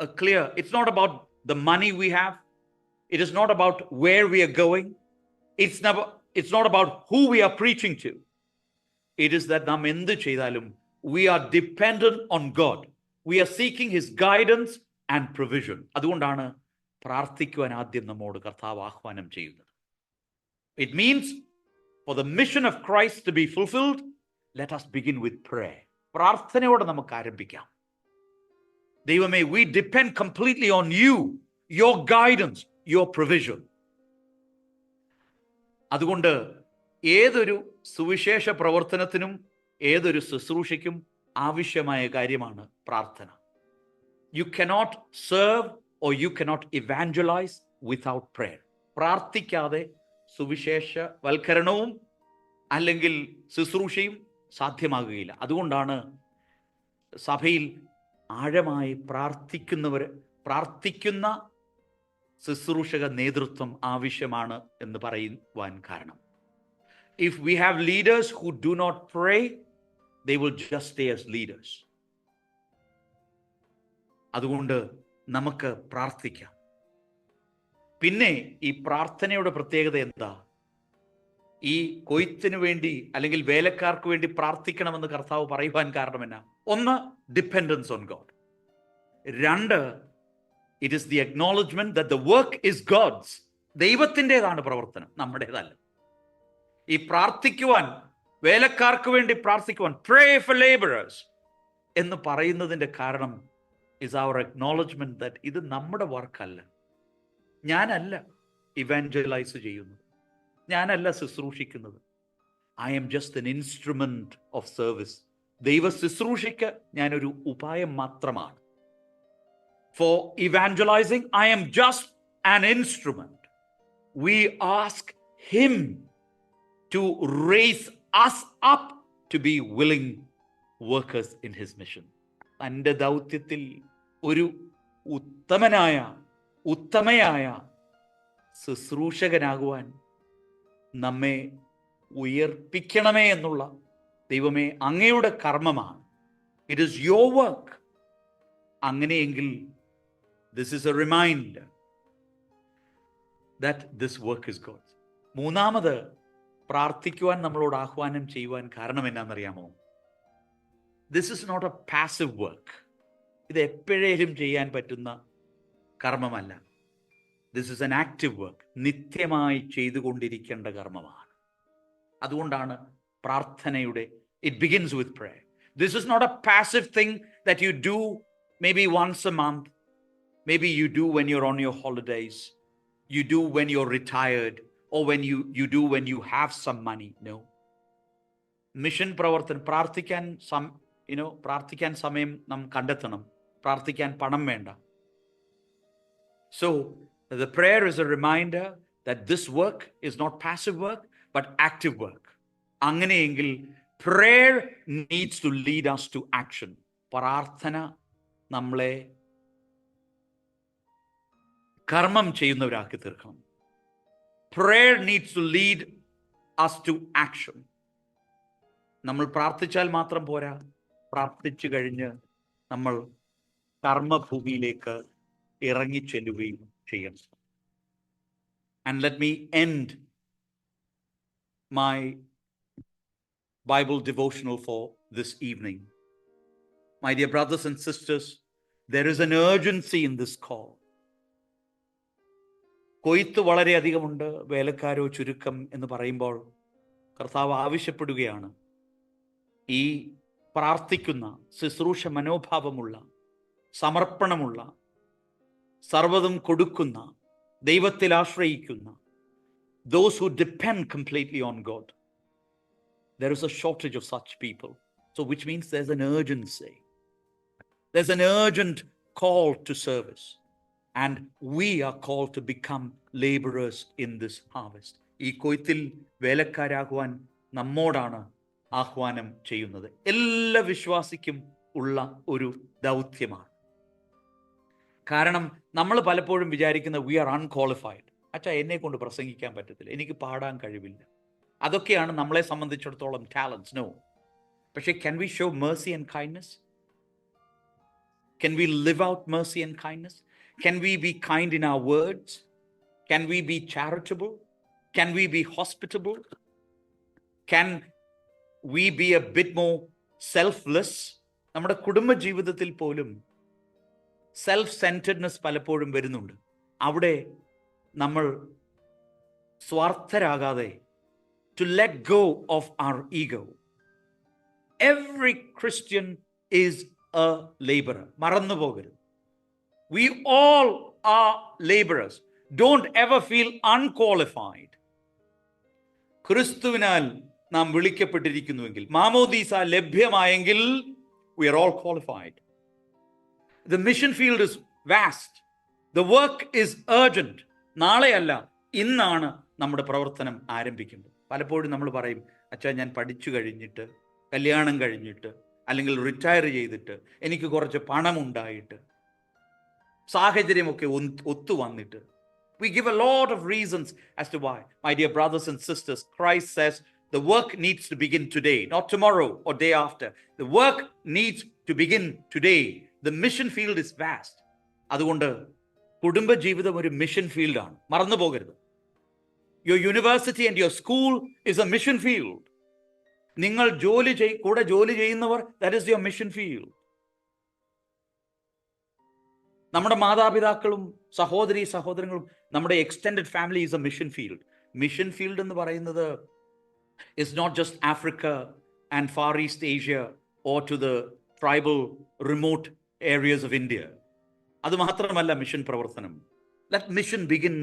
S1: a clear, it's not about the money we have, It is not about where we are going. It's not about who we are preaching to. It is that നാം എന്ത് ചെയ്താലും we are dependent on God. We are seeking His guidance and provision. അതുകൊണ്ടാണ് പ്രാർത്ഥിക്കുവാൻ ആദ്യം നമ്മോട് കർത്താവ് ആഹ്വാനം ചെയ്യുന്നത്. It means for the mission of Christ to be fulfilled, let us begin with prayer. പ്രാർത്ഥനയോടെ നമുക്ക് ആരംഭിക്കാം. ദൈവമേ, we depend completely on you, your guidance, your provision. അതുകൊണ്ട് ഏതൊരു സുവിശേഷ പ്രവർത്തനത്തിനും ഏതൊരു ശുശ്രൂഷയ്ക്കും ആവശ്യമായ കാര്യമാണ് പ്രാർത്ഥന. You cannot serve or you cannot evangelize without prayer. പ്രാർത്ഥിക്കാതെ സുവിശേഷവൽക്കരണവും അല്ലെങ്കിൽ ശുശ്രൂഷയും സാധ്യമാകുകയില്ല. അതുകൊണ്ടാണ് സഭയിൽ ആഴമായി പ്രാർത്ഥിക്കുന്ന ശുശ്രൂഷക നേതൃത്വം ആവശ്യമാണ് എന്ന് പറയുവാൻ കാരണം. If we have leaders who do not pray, they will just stay as leaders. അതുകൊണ്ട് നമുക്ക് പ്രാർത്ഥിക്കാം. പിന്നെ ഈ പ്രാർത്ഥനയുടെ പ്രത്യേകത എന്താ? ഈ കൊയ്ത്തിന് വേണ്ടി അല്ലെങ്കിൽ വേലക്കാർക്ക് വേണ്ടി പ്രാർത്ഥിക്കണമെന്ന് കർത്താവ് പറയുവാൻ കാരണം എന്നാ? ഒന്ന്, ഡിപ്പെൻഡൻസ് ഓൺ ഗോഡ്. രണ്ട്, it is the acknowledgement that the work is God's. ദൈവത്തിൻ്റെതാണ് പ്രവർത്തനം, നമ്മുടേതല്ല. ഈ പ്രാർത്ഥിക്കുവാൻ, വേലക്കാർക്ക് വേണ്ടി പ്രാർത്ഥിക്കുവാൻ, പ്രേ ഫോർ ലേബറേഴ്സ് എന്ന് പറയുന്നതിൻ്റെ കാരണം ഇസ് അവർ അക്നോളജ്മെന്റ് ദാറ്റ് ഇത് നമ്മുടെ വർക്കല്ല. ഞാനല്ല ഇവാഞ്ചലൈസ് ചെയ്യുന്നത്, ഞാനല്ല ശുശ്രൂഷിക്കുന്നത്. I am just an instrument of service. ദൈവ ശുശ്രൂഷയ്ക്ക് ഞാനൊരു ഉപായം മാത്രമാണ്. For evangelising I am just an instrument. We ask him to raise us up to be willing workers in his mission. തൻ്റെ ദൗത്യത്തിൽ ഒരു ഉത്തമയായ ശുശ്രൂഷകനാകുവാൻ നമ്മെ ഉയർപ്പിക്കണമേ എന്നുള്ള ദൈവമേ അങ്ങയുടെ കർമ്മമാണ്. It is your work. അങ്ങനെയെങ്കിൽ this is a reminder that this work is God. മൂന്നാമത്, പ്രാർത്ഥിക്കുവാൻ നമ്മളോട് ആഹ്വാനം ചെയ്യുവാൻ കാരണം എന്നാണെന്നറിയാമോ? This is not a passive work. ഇത് എപ്പോഴേലും ചെയ്യാൻ പറ്റുന്ന കർമ്മമല്ല. This is an active work. നിത്യമായി ചെയ്തുകൊണ്ടിരിക്കേണ്ട കർമ്മമാണ്. അതുകൊണ്ടാണ് പ്രാർത്ഥനയുടെ it begins with prayer. This is not a passive thing that you do maybe once a month, maybe you do when you're on your holidays, you do when you're retired, or when you do when you have some money. No. Mission പ്രവർത്തനം, പ്രാർത്ഥിക്കാൻ സമയം നാം കണ്ടെത്തണം. പ്രാർത്ഥിക്കാൻ പണം വേണ്ട. So the prayer is a reminder that this work is not passive work but active work. അങ്ങനെയെങ്കിൽ prayer needs to lead us to action. പ്രാർത്ഥന നമ്മളെ കർമ്മം ചെയ്യുന്നവരാക്കി തീർക്കണം. Prayer needs to lead us to action. നമ്മൾ പ്രാർത്ഥിച്ചാൽ മാത്രം പോരാ, പ്രാർത്ഥിച്ചു കഴിഞ്ഞ് നമ്മൾ കർമ്മഭൂമിയിലേക്ക് ഇറങ്ങിച്ചെല്ലുകയും ചെയ്യണം. And let me end my Bible devotional for this evening. My dear brothers and sisters, there is an urgency in this call. കൊയ്ത്ത് വളരെയധികമുണ്ട്, വേലക്കാരോ ചുരുക്കം എന്ന് പറയുമ്പോൾ കർത്താവ് ആവശ്യപ്പെടുകയാണ്, ഈ പ്രാർത്ഥിക്കുന്ന, ശുശ്രൂഷ മനോഭാവമുള്ള, സമർപ്പണമുള്ള, സർവ്വതും കൊടുക്കുന്ന, ദൈവത്തിൽ ആശ്രയിക്കുന്ന, those who depend completely on God. There is a shortage of such people. So which means there's an urgency. There's an urgent call to service. And we are called to become laborers in this harvest. ഈ കൊയ്ത്തിൽ വേലക്കാരാകുവാൻ നമ്മോടാണ് ആഹ്വാനം ചെയ്യുന്നത്. എല്ലാ വിശ്വാസിക്കും ഉള്ള ഒരു ദൗത്യമാണ്. കാരണം നമ്മൾ പലപ്പോഴും വിചാരിക്കുന്ന we are unqualified. അച്ഛാ, എന്നെ കൊണ്ട് പ്രസംഗിക്കാൻ പറ്റത്തില്ല, എനിക്ക് പാടാൻ കഴിവില്ല. അതൊക്കെയാണ് നമ്മളെ സംബന്ധിച്ചിടത്തോളം ടാലൻസ്. നോ. പക്ഷേ can we show mercy and kindness? Can we live out mercy and kindness? Can we be kind in our words? Can we be charitable? Can we be hospitable? Can we be a bit more selfless? നമ്മുടെ കുടുംബ ജീവിതത്തിൽ പോലും self സെൻറ്റർഡ്നെസ് പലപ്പോഴും വരുന്നുണ്ട്. അവിടെ നമ്മൾ സ്വാർത്ഥരാകാതെ to let go of our ego. Every Christian is a laborer. മറന്നു പോകരുത്. We all are laborers. Don't ever feel unqualified. ക്രിസ്തുവിനാൽ നാം വിളിക്കപ്പെട്ടിരിക്കുന്നുവെങ്കിൽ, മാമോദീസ ലഭ്യമായെങ്കിൽ, we are all qualified. The mission field is vast. The work is urgent. നാളെയല്ല, ഇന്നാണ് നമ്മുടെ പ്രവർത്തനം ആരംഭിക്കുന്നത്. പലപ്പോഴും നമ്മൾ പറയും, അച്ഛാ ഞാൻ പഠിച്ചു കഴിഞ്ഞിട്ട്, കല്യാണം കഴിഞ്ഞിട്ട്, അല്ലെങ്കിൽ റിട്ടയർ ചെയ്തിട്ട്, എനിക്ക് കുറച്ച് പണമുണ്ടായിട്ട്, സാഹചര്യമൊക്കെ ഒത്തു വന്നിട്ട്. We give a lot of reasons as to why. My dear brothers and sisters, Christ says the work needs to begin today, not tomorrow or day after. The work needs to begin today. The mission field is vast. അതുകൊണ്ട് കുടുംബജീവിതം ഒരു mission ഫീൽഡാണ്, മറന്നു പോകരുത്. Your university and your school is a mission field. നിങ്ങൾ കൂടെ ജോലി ചെയ്യുന്നവർ, that is your mission field. നമ്മുടെ മാതാപിതാക്കളും സഹോദരങ്ങളും, നമ്മുടെ extended family is A mission field. Mission field എന്ന് പറയുന്നത് is not just Africa and Far East Asia or to the tribal remote areas of India. അത് മാത്രമല്ല മിഷൻ പ്രവർത്തനം. Let mission begin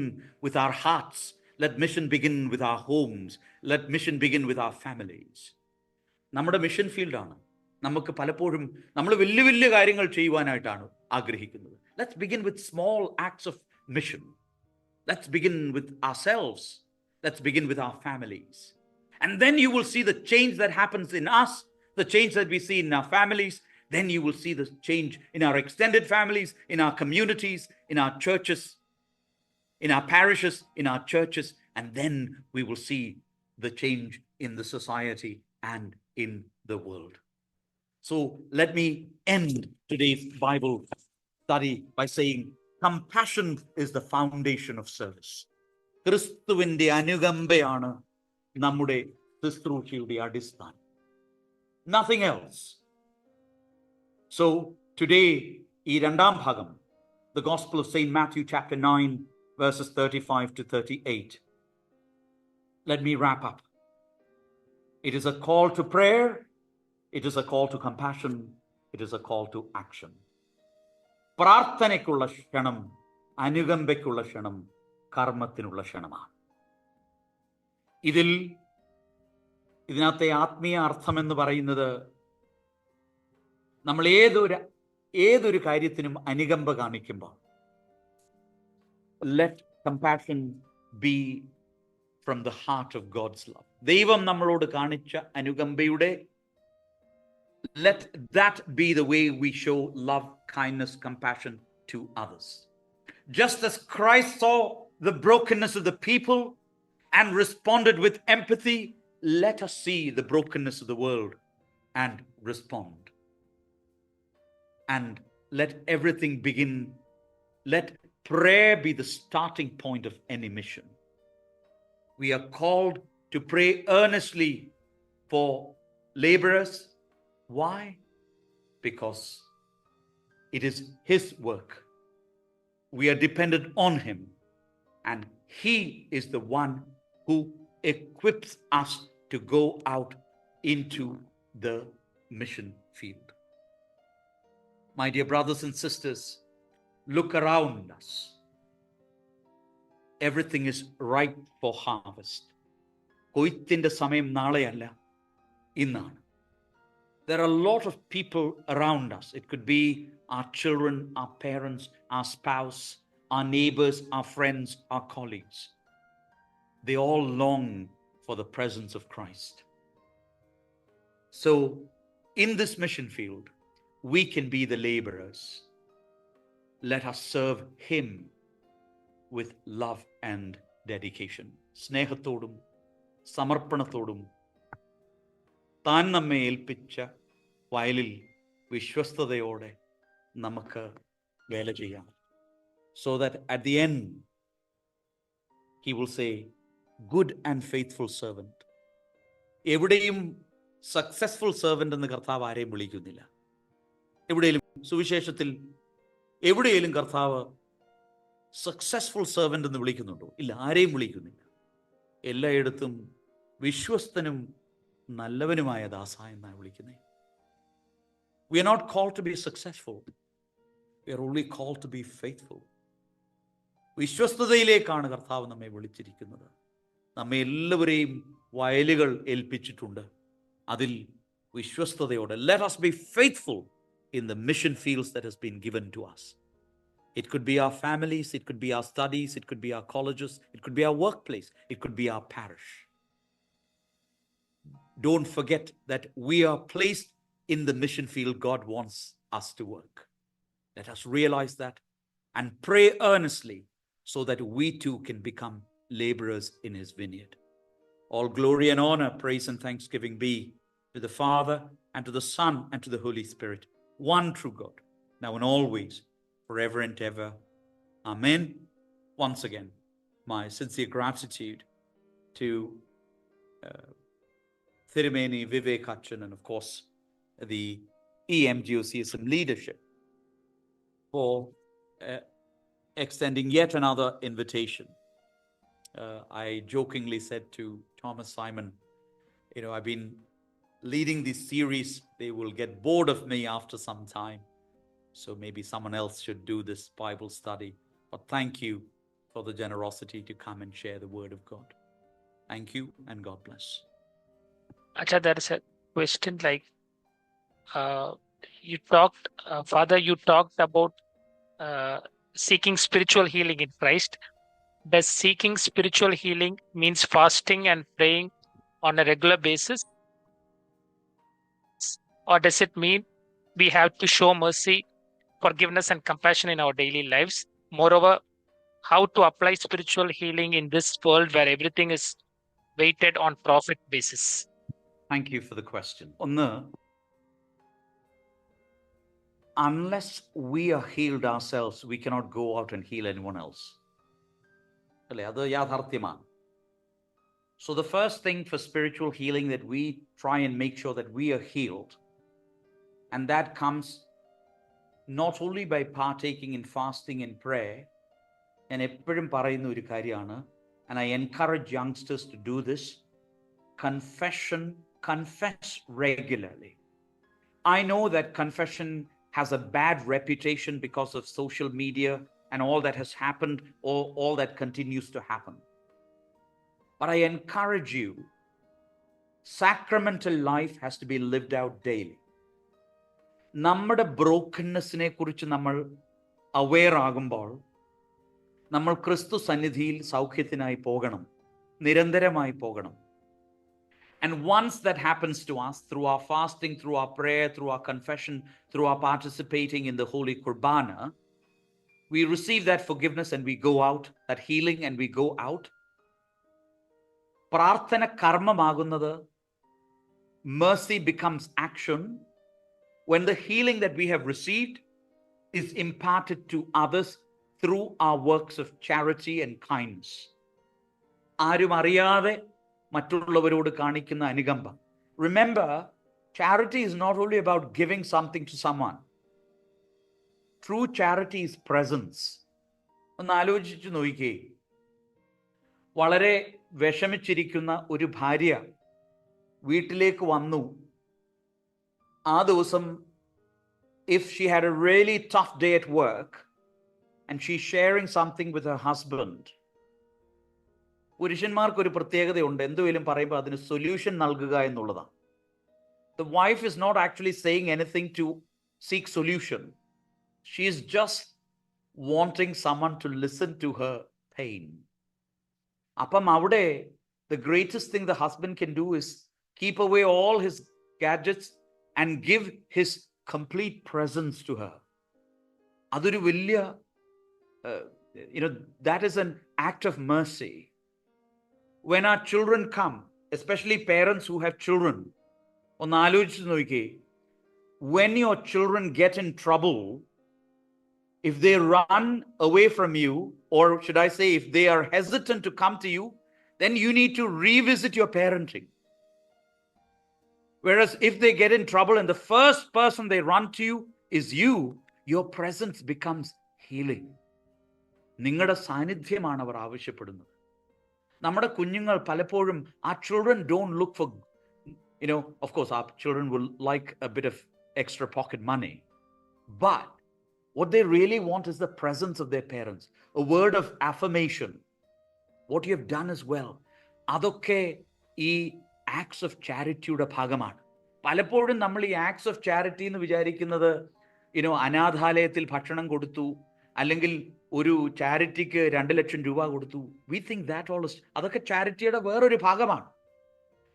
S1: with our hearts. Let mission begin with our homes. Let mission begin with our families. നമ്മുടെ mission ഫീൽഡാണ്. നമുക്ക് പലപ്പോഴും നമ്മൾ വലിയ വലിയ കാര്യങ്ങൾ ചെയ്യുവാനായിട്ടാണ് ആഗ്രഹിക്കുന്നത്. Let's begin with small acts of mission. Let's begin with ourselves. Let's begin with our families. And then you will see the change that happens in us, the change that we see in our families. Then you will see the change in our extended families, in our communities, in our churches, in our parishes, in our churches. And then we will see the change in the society and in the world. So let me end today's Bible study by saying compassion is the foundation of service. ക്രിസ്തുവിന്റെ അനുകമ്പയാണ് നമ്മുടെ ശുശ്രൂഷയുടെ അടിസ്ഥാനം. Nothing else. So today, ഈ രണ്ടാം ഭാഗം, the Gospel of St. Matthew chapter 9 verses 35 to 38. Let me wrap up. It is a call to prayer. It is a call to compassion. It is a call to action. പ്രാർത്ഥനയ്ക്കുള്ള ക്ഷണം, അനുകമ്പയ്ക്കുള്ള ക്ഷണം, കർമ്മത്തിനുള്ള ക്ഷണമാണ്. ഇതിനകത്തെ ആത്മീയ അർത്ഥം എന്ന് പറയുന്നത്, നമ്മൾ ഏതൊരു കാര്യത്തിനും അനുകമ്പ കാണിക്കുമ്പോൾ, let compassion be from the heart of God's love. ദൈവം നമ്മളോട് കാണിച്ച അനുകമ്പയുടെ, let that be the way we show love, kindness, compassion to others. Just as Christ saw the brokenness of the people and responded with empathy, let us see the brokenness of the world and respond. And let everything begin. Let prayer be the starting point of any mission. We are called to pray earnestly for laborers. Why? Because it is His work. We are dependent on Him, and He is the one who equips us to go out into the mission field. My dear brothers and sisters, look around us. Everything is ripe for harvest. കൊയ്ത്തിന്റെ സമയം നാളെയല്ല, ഇന്നാണ്. There are a lot of people around us. It could be our children, our parents, our spouse, our neighbors, our friends, our colleagues. They all long for the presence of Christ. So, in this mission field, we can be the laborers. Let us serve Him with love and dedication. സ്നേഹത്തോടും സമർപ്പണത്തോടും താൻ നമ്മെ ഏൽപ്പിച്ച വയലിൽ വിശ്വസ്തയോടെ നമുക്ക് വേല ചെയ്യാം. So that at the end, he will say, good and faithful servant. എവിടെയും സക്സസ്ഫുൾ സെർവൻ്റ് എന്ന് കർത്താവ് ആരെയും വിളിക്കുന്നില്ല. എവിടെയും സുവിശേഷത്തിൽ എവിടെയെങ്കിലും കർത്താവ് സക്സസ്ഫുൾ സെർവൻ്റ് എന്ന് വിളിക്കുന്നുണ്ടോ? ഇല്ല, ആരെയും വിളിക്കുന്നില്ല. എല്ലായിടത്തും വിശ്വസ്തനും നല്ലവനുമായ ദാസ എന്നാണ് വിളിക്കുന്നത്. We are not called to be successful. We are only called to be faithful. വിശ്വസ്തതയിലേക്കാണ് കർത്താവ് നമ്മെ വിളിച്ചിരിക്കുന്നത്. നമ്മെ എല്ലാവരെയും വയലുകൾ ഏൽപ്പിച്ചിട്ടുണ്ട്. അതിൽ വിശ്വസ്തതയോടെ let us be faithful in the mission fields that has been given to us. It could be our families, it could be our studies, it could be our colleges, it could be our workplace, it could be our parish. Don't forget that we are placed in the mission field God wants us to work. Let us realize that and pray earnestly so that we too can become laborers in his vineyard. All glory and honor, praise and thanksgiving be to the Father and to the Son and to the Holy Spirit, one true God, now and always, forever and ever. Amen. Once again, my sincere gratitude to Thirumeni Vivek Achan and of course the EMGOCSM leadership for extending yet another invitation. I jokingly said to Thomas Simon, I've been leading this series. They will get bored of me after some time. So maybe someone else should do this Bible study. But thank you for the generosity to come and share the word of God. Thank you and God bless.
S3: Acha, there is a question like, Father, you talked about seeking spiritual healing in Christ. Does seeking spiritual healing means fasting and praying on a regular basis? Or does it mean we have to show mercy, forgiveness and compassion in our daily lives? Moreover, how to apply spiritual healing in this world where everything is weighted on profit basis?
S1: Thank you for the question. Unless we are healed ourselves, we cannot go out and heal anyone else. So the first thing for spiritual healing that we try and make sure that we are healed, and that comes not only by partaking in fasting and prayer, and എപ്പോഴും പറയുന്ന ഒരു കാര്യമാണ്, and I encourage youngsters to do this, confess regularly. I know that confession has a bad reputation because of social media and all that has happened, or all that continues to happen. But I encourage you, sacramental life has to be lived out daily. നമ്മുടെ ബ്രോക്കൺനെസ്സിനെ കുറിച്ച് നമ്മൾ aware ആകുമ്പോൾ നമ്മൾ ക്രിസ്തു സന്നിധിയിൽ സൗഖ്യത്തിനായി പോകണം, നിരന്തരമായി പോകണം. And once that happens to us, through our fasting, through our prayer, through our confession, through our participating in the Holy Qurbana, we receive that forgiveness and we go out, that healing, and we go out. Prarthana karmamagunnathu, mercy becomes action when the healing that we have received is imparted to others through our works of charity and kindness. ആരും അറിയാതെ മറ്റുള്ളവരോട് കാണിക്കുന്ന അനുകമ്പ. Remember, charity is not only about giving something to someone. True charity is presence. ഒന്ന് ആലോചിച്ചു നോക്കിക്കേ, വളരെ വിഷമിച്ചിരിക്കുന്ന ഒരു ഭാര്യ വീട്ടിലേക്ക് വന്നു. ആ ദിവസം, if she had a really tough day at work and she's sharing something with her husband, പുരുഷന്മാർക്ക് ഒരു പ്രത്യേകതയുണ്ട്, എന്തുവേലും പറയുമ്പോൾ അതിന് സൊല്യൂഷൻ നൽകുക എന്നുള്ളതാണ്. The wife is not actually saying anything to seek solution. She is just wanting someone to listen to her pain. അപ്പം അവിടെ the greatest thing the husband can do is keep away all his gadgets and give his complete presence to her. അതൊരു വലിയ that is an act of mercy. When our children come, especially parents who have children, ഒന്ന് ആലോചിച്ച് നോക്കിക്കേ, when your children get in trouble, if they run away from you, or should I say, if they are hesitant to come to you, then you need to revisit your parenting. Whereas if they get in trouble and the first person they run to you is you, your presence becomes healing. നിങ്ങളുടെ സാന്നിധ്യമാണ് അവർ ആവശ്യപ്പെടുന്നത്. നമ്മുടെ കുഞ്ഞുങ്ങൾ പലപ്പോഴും, our children don't look for, of course our children will like a bit of extra pocket money, but what they really want is the presence of their parents, a word of affirmation, what you have done as well. അതൊക്കെ ഈ acts of ചാരിറ്റിയുടെ ഭാഗമാണ്. പലപ്പോഴും നമ്മൾ ഈ acts of charity എന്ന് വിചാരിക്കുന്നത് അനാഥാലയത്തിൽ ഭക്ഷണം കൊടുത്തു, അല്ലെങ്കിൽ ഒരു ചാരിറ്റിക്ക് 2 ലക്ഷം രൂപ കൊടുത്തു. വി തിങ്ക് ദാറ്റ് ഓൾ അതൊക്കെ ചാരിറ്റിയുടെ വേറൊരു ഭാഗമാണ്.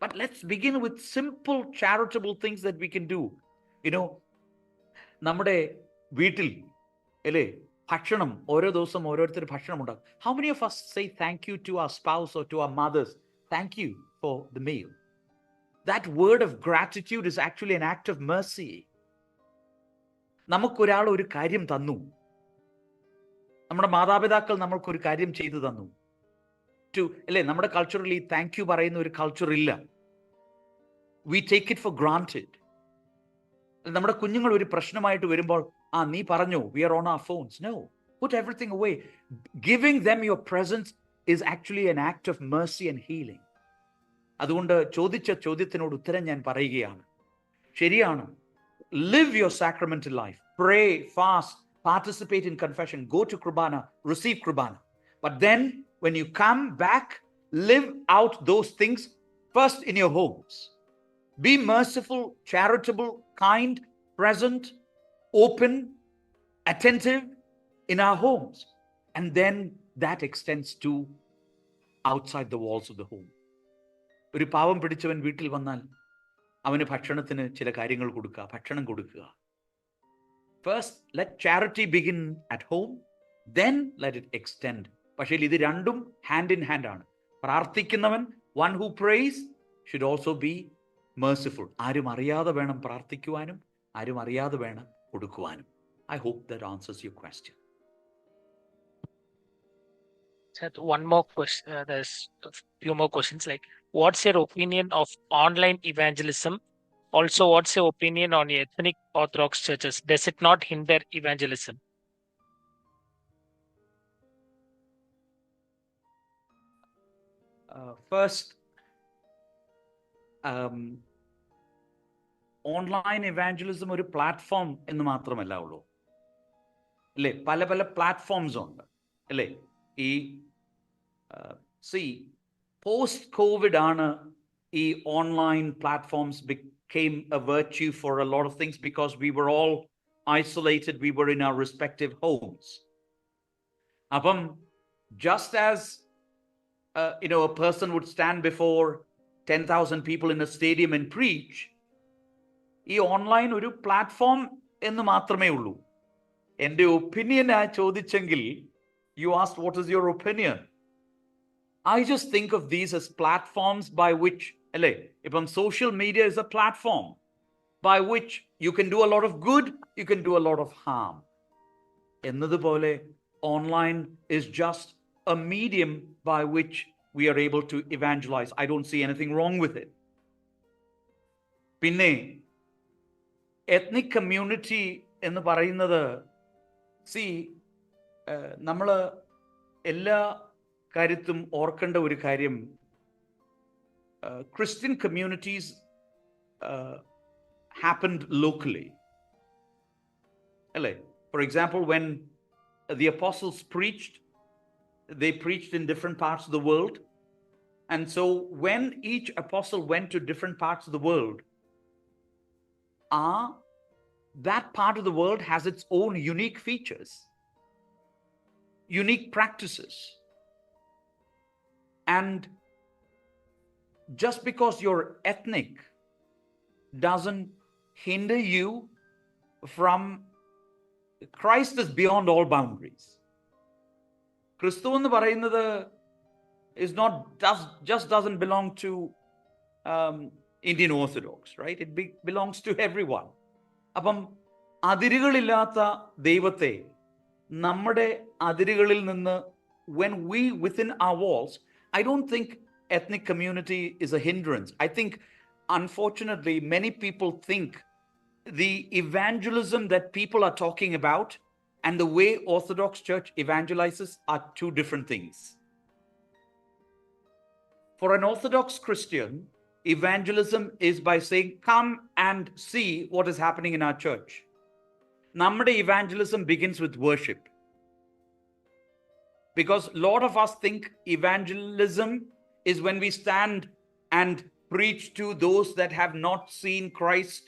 S1: But let's begin with simple charitable things that we can do. നമ്മുടെ വീട്ടിൽ അല്ലേ ഭക്ഷണം, ഓരോ ദിവസം ഓരോരുത്തർ ഭക്ഷണം ഉണ്ടാകും. How many of us say thank you to our spouse or to our mothers? Thank you for the meal. That word of gratitude is actually an act of mercy. നമുക്കൊരാൾ ഒരു കാര്യം തന്നു, നമ്മുടെ മാതാപിതാക്കൾ നമ്മൾക്കൊരു കാര്യം ചെയ്തു തന്നു. അല്ലേ, നമ്മുടെ കൾച്ചറലി താങ്ക് യു പറയുന്ന ഒരു കൾച്ചർ ഇല്ല. We take it for granted. നമ്മുടെ കുഞ്ഞുങ്ങൾ ഒരു പ്രശ്നമായിട്ട് വരുമ്പോൾ, നീ പറഞ്ഞു, we are on our phones. No, put everything away. Giving them your presence is actually an act of mercy and healing. അതുകൊണ്ട് ചോദിച്ച ചോദ്യത്തിനോട് ഉത്തരം ഞാൻ പറയുകയാണ്. ശരിയാണ്, live your sacramental life, pray, fast, participate in confession, go to Kurbana, receive Kurbana. But then when you come back, live out those things first in your homes. Be merciful, charitable, kind, present, open, attentive in our homes. And then that extends to outside the walls of the home. ഒരു പാവം പിടിച്ചവൻ വീട്ടിൽ വന്നാൽ അവന് ഭക്ഷണത്തിന് ചില കാര്യങ്ങൾ കൊടുക്കുക, ഭക്ഷണം കൊടുക്കുക. First, let charity begin at home, then let it extend. പക്ഷേ ഇത് രണ്ടും ഹാൻഡ് ഇൻ ഹാൻഡ് ആണ്. പ്രാർത്ഥിക്കുന്നവൻ, one who prays, should also be merciful. ആരും അറിയാതെ വേണം പ്രാർത്ഥിക്കുവാനും, ആരും അറിയാതെ വേണം കൊടുക്കുവാനും. I hope that answers your question.
S3: One more question. There's a few more questions. Like, what's your opinion of online evangelism? Also, what's your opinion on ethnic Orthodox churches? Does it not hinder evangelism?
S1: First, online evangelism ഒരു platform എന്ന് മാത്രമല്ല ഉള്ളൂ, അല്ലേ? പല പല platforms ഉണ്ട്, അല്ലേ? ഈ പോസ്റ്റ് കോവിഡ് ആണ് ഈ online platforms became a virtue for a lot of things, because we were all isolated, we were in our respective homes. അപ്പം just as a person would stand before 10,000 people in a stadium and preach, ഈ online ഒരു platform എന്ന് മാത്രമേ ഉള്ളൂ. എൻ്റെ opinion ചോദിച്ചെങ്കിൽ, you asked what is your opinion. I just think of these as platforms by which, അല്ലേ, ഇപ്പം social media is a platform by which you can do a lot of good, you can do a lot of harm. എന്നതുപോലെ online is just a medium by which we are able to evangelize. I don't see anything wrong with it. പിന്നെ ethnic community എന്ന് പറയുന്നത്, നമ്മൾ എല്ലാ കാര്യത്തും ഓർക്കേണ്ട ഒരു കാര്യം, Christian communities happened locally. For example, when the apostles preached, they preached in different parts of the world. And so when each apostle went to different parts of the world, that part of the world has its own unique features, unique practices. And just because you're ethnic doesn't hinder you from Christ is beyond all boundaries. Christu ennu parayunnathu is not just doesn't belong to Indian Orthodox, right? It belongs to everyone. അപ്പം അതിരുകളില്ലാത്ത ദൈവത്തെ നമ്മുടെ അതിരുകളിൽ നിന്ന്, when we within our walls, I don't think ethnic community is a hindrance. I think, unfortunately, many people think the evangelism that people are talking about and the way Orthodox Church evangelizes are two different things. For an Orthodox Christian, evangelism is by saying, come and see what is happening in our church. നമ്മുടെ evangelism begins with worship. Because a lot of us think evangelism is when we stand and preach to those that have not seen Christ.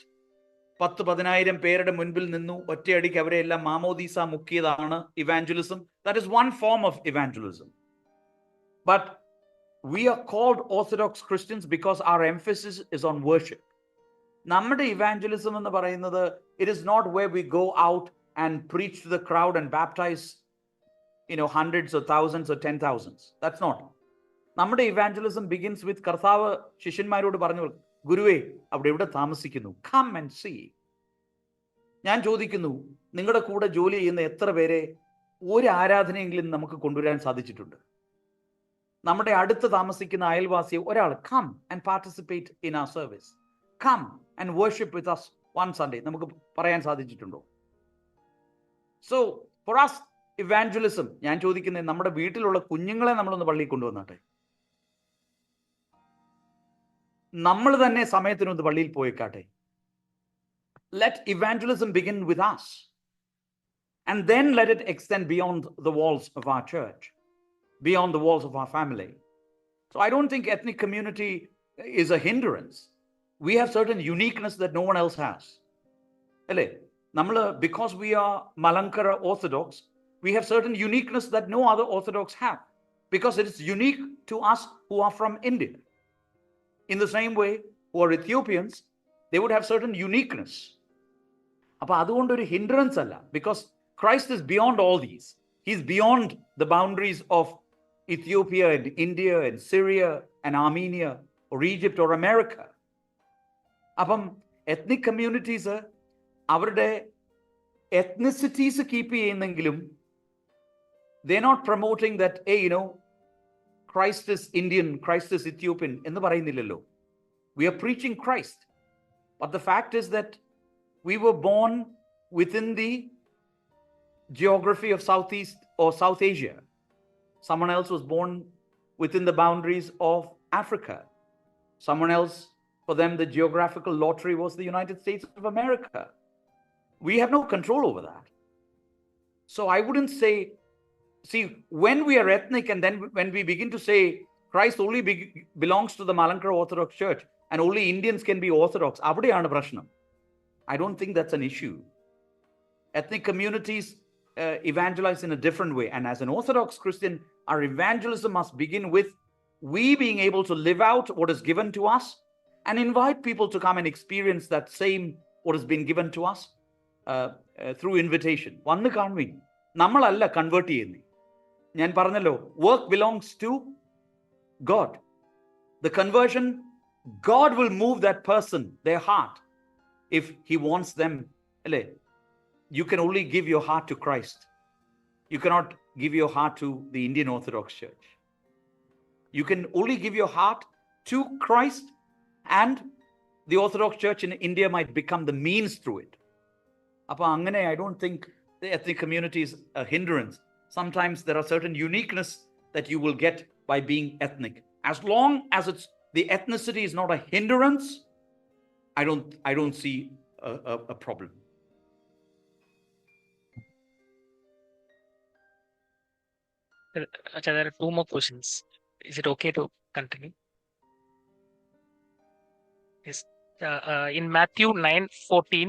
S1: 10,000 പേരുടെ മുൻപിൽ നിന്നു ഒറ്റയടിക്ക് അവരെ എല്ലാം മാമോദീസ മുക്കിയതാണ് evangelism. That is one form of evangelism. But we are called Orthodox Christians because our emphasis is on worship. നമ്മുടെ evangelism എന്ന് പറയുന്നത്, it is not where we go out and preach to the crowd and baptize hundreds or thousands or 10,000s. That's not. നമ്മുടെ evangelism begins with കർത്താവ് ശിഷ്യന്മാരോട് പറഞ്ഞു, ഗുരുവേ അവിടെ എവിടെ താമസിക്കുന്നു, കം ആൻഡ് സീ. ഞാൻ ചോദിക്കുന്നു, നിങ്ങളുടെ കൂടെ ജോലി ചെയ്യുന്ന എത്ര പേരെ ഒരു ആരാധനയെങ്കിലും നമുക്ക് കൊണ്ടുവരാൻ സാധിച്ചിട്ടുണ്ട്? നമ്മുടെ അടുത്ത് താമസിക്കുന്ന അയൽവാസി ഒരാൾ, come and participate in our service, come and worship with us one Sunday, നമുക്ക് പറയാൻ സാധിച്ചിട്ടുണ്ടോ? സോ ഫോർ us ഇവാഞ്ചലിസം, ഞാൻ ചോദിക്കുന്നത്, നമ്മുടെ വീട്ടിലുള്ള കുഞ്ഞുങ്ങളെ നമ്മളൊന്ന് പള്ളിയിൽ കൊണ്ടുവന്നാട്ടെ. നമ്മൾ തന്നെ സമയത്തിനൊന്ന് പള്ളിയിൽ പോയിക്കാട്ടെ. Let evangelism begin with us, and then let it extend beyond the walls of our church, beyond the walls of our family. So I don't think ethnic community is a hindrance. We have certain uniqueness that no one else has. Because we are Malankara Orthodox, we have certain uniqueness that no other Orthodox have, because it is unique to us who are from India. In the same way, who are Ethiopians, they would have certain uniqueness. അപ്പോൾ അതുകൊണ്ട് ഒരു hindrance അല്ല, because Christ is beyond all these. He's beyond the boundaries of Ethiopia and India and Syria and Armenia or Egypt or America. അപ്പം ethnic communities അവരുടെ എത്നിസിറ്റീസ് keep ചെയ്യുന്നെങ്കിലും they're not promoting that, hey, Christ is Indian, Christ is Ethiopian എന്ന് പറയുന്നില്ലല്ലോ. We are preaching Christ. But the fact is that we were born within the geography of Southeast or South Asia. Someone else was born within the boundaries of Africa. Someone else, for them, the geographical lottery was the United States of America. We have no control over that. So I wouldn't say, see, when we are ethnic and then when we begin to say Christ only belongs to the Malankara Orthodox Church and only Indians can be Orthodox, avadeyanu prashnam. I don't think that's an issue. Ethnic communities evangelize in a different way. And as an Orthodox Christian, our evangelism must begin with we being able to live out what is given to us and invite people to come and experience that same what has been given to us through invitation. Vannu kanvin. നമ്മളല്ല convert ചെയ്യുന്നത്. ഞാൻ പറഞ്ഞല്ലോ, work belongs to God. The conversion, God will move that person, their heart, if he wants them. അല്ലേ, you can only give your heart to Christ. You cannot give your heart to the Indian Orthodox Church. You can only give your heart to Christ, and the Orthodox Church in India might become the means through it. അപ്പോൾ അങ്ങനെ I don't think the ethnic community is a hindrance. Sometimes there are certain uniqueness that you will get by being ethnic. As long as the ethnicity is not a hindrance, I don't see a problem.
S3: Acha, there are two more questions. Is it okay to continue? Yes. In Matthew 9:14,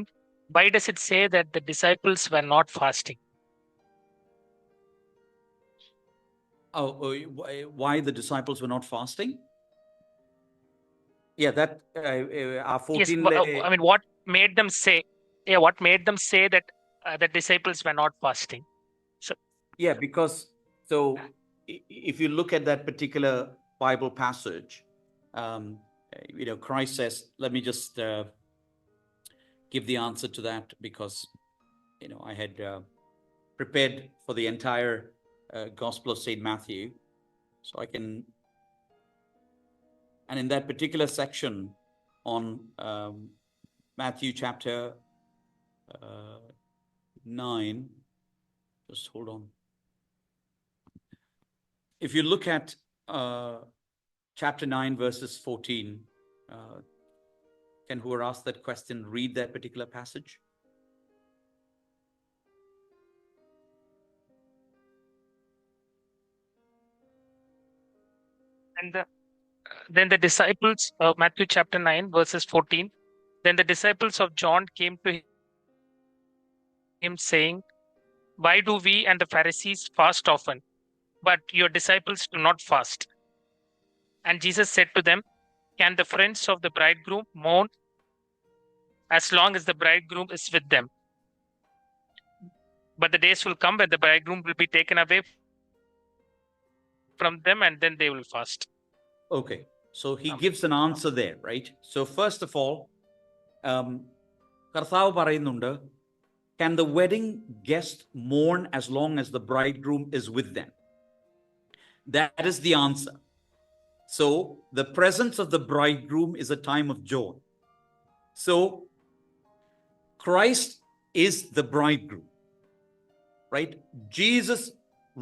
S3: why does it say that the disciples were not fasting?
S1: Why the disciples were not fasting? Yeah, that our 14.
S3: Yes, I mean, what made them say? Yeah, what made them say that the disciples were not fasting? So
S1: yeah, because if you look at that particular Bible passage, Christ says, let me just give the answer to that, because I had prepared for the entire Gospel of St. Matthew. So I can, and in that particular section on Matthew chapter 9, just hold on. If you look at chapter 9, verses 14, can whoever asked that question read that particular passage?
S3: And then the disciples, Matthew chapter 9, verses 14. Then the disciples of John came to him, saying, "Why do we and the Pharisees fast often, but your disciples do not fast?" And Jesus said to them, "Can the friends of the bridegroom mourn as long as the bridegroom is with them? But the days will come when the bridegroom will be taken away from them, and then they will fast."
S1: Okay, so he gives an answer there, right? So first of all, കർത്താവ് പറയുന്നുണ്ട്, can the wedding guest mourn as long as the bridegroom is with them? That is the answer. So the presence of the bridegroom is a time of joy. So Christ is the bridegroom, right? Jesus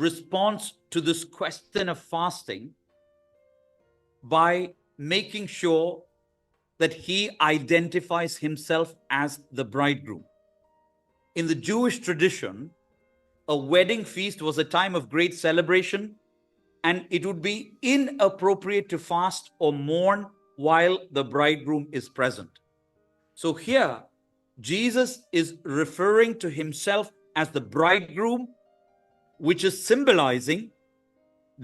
S1: responds to this question of fasting by making sure that he identifies himself as the bridegroom. In the Jewish tradition, a wedding feast was a time of great celebration, and it would be inappropriate to fast or mourn while the bridegroom is present. So here, Jesus is referring to himself as the bridegroom, which is symbolizing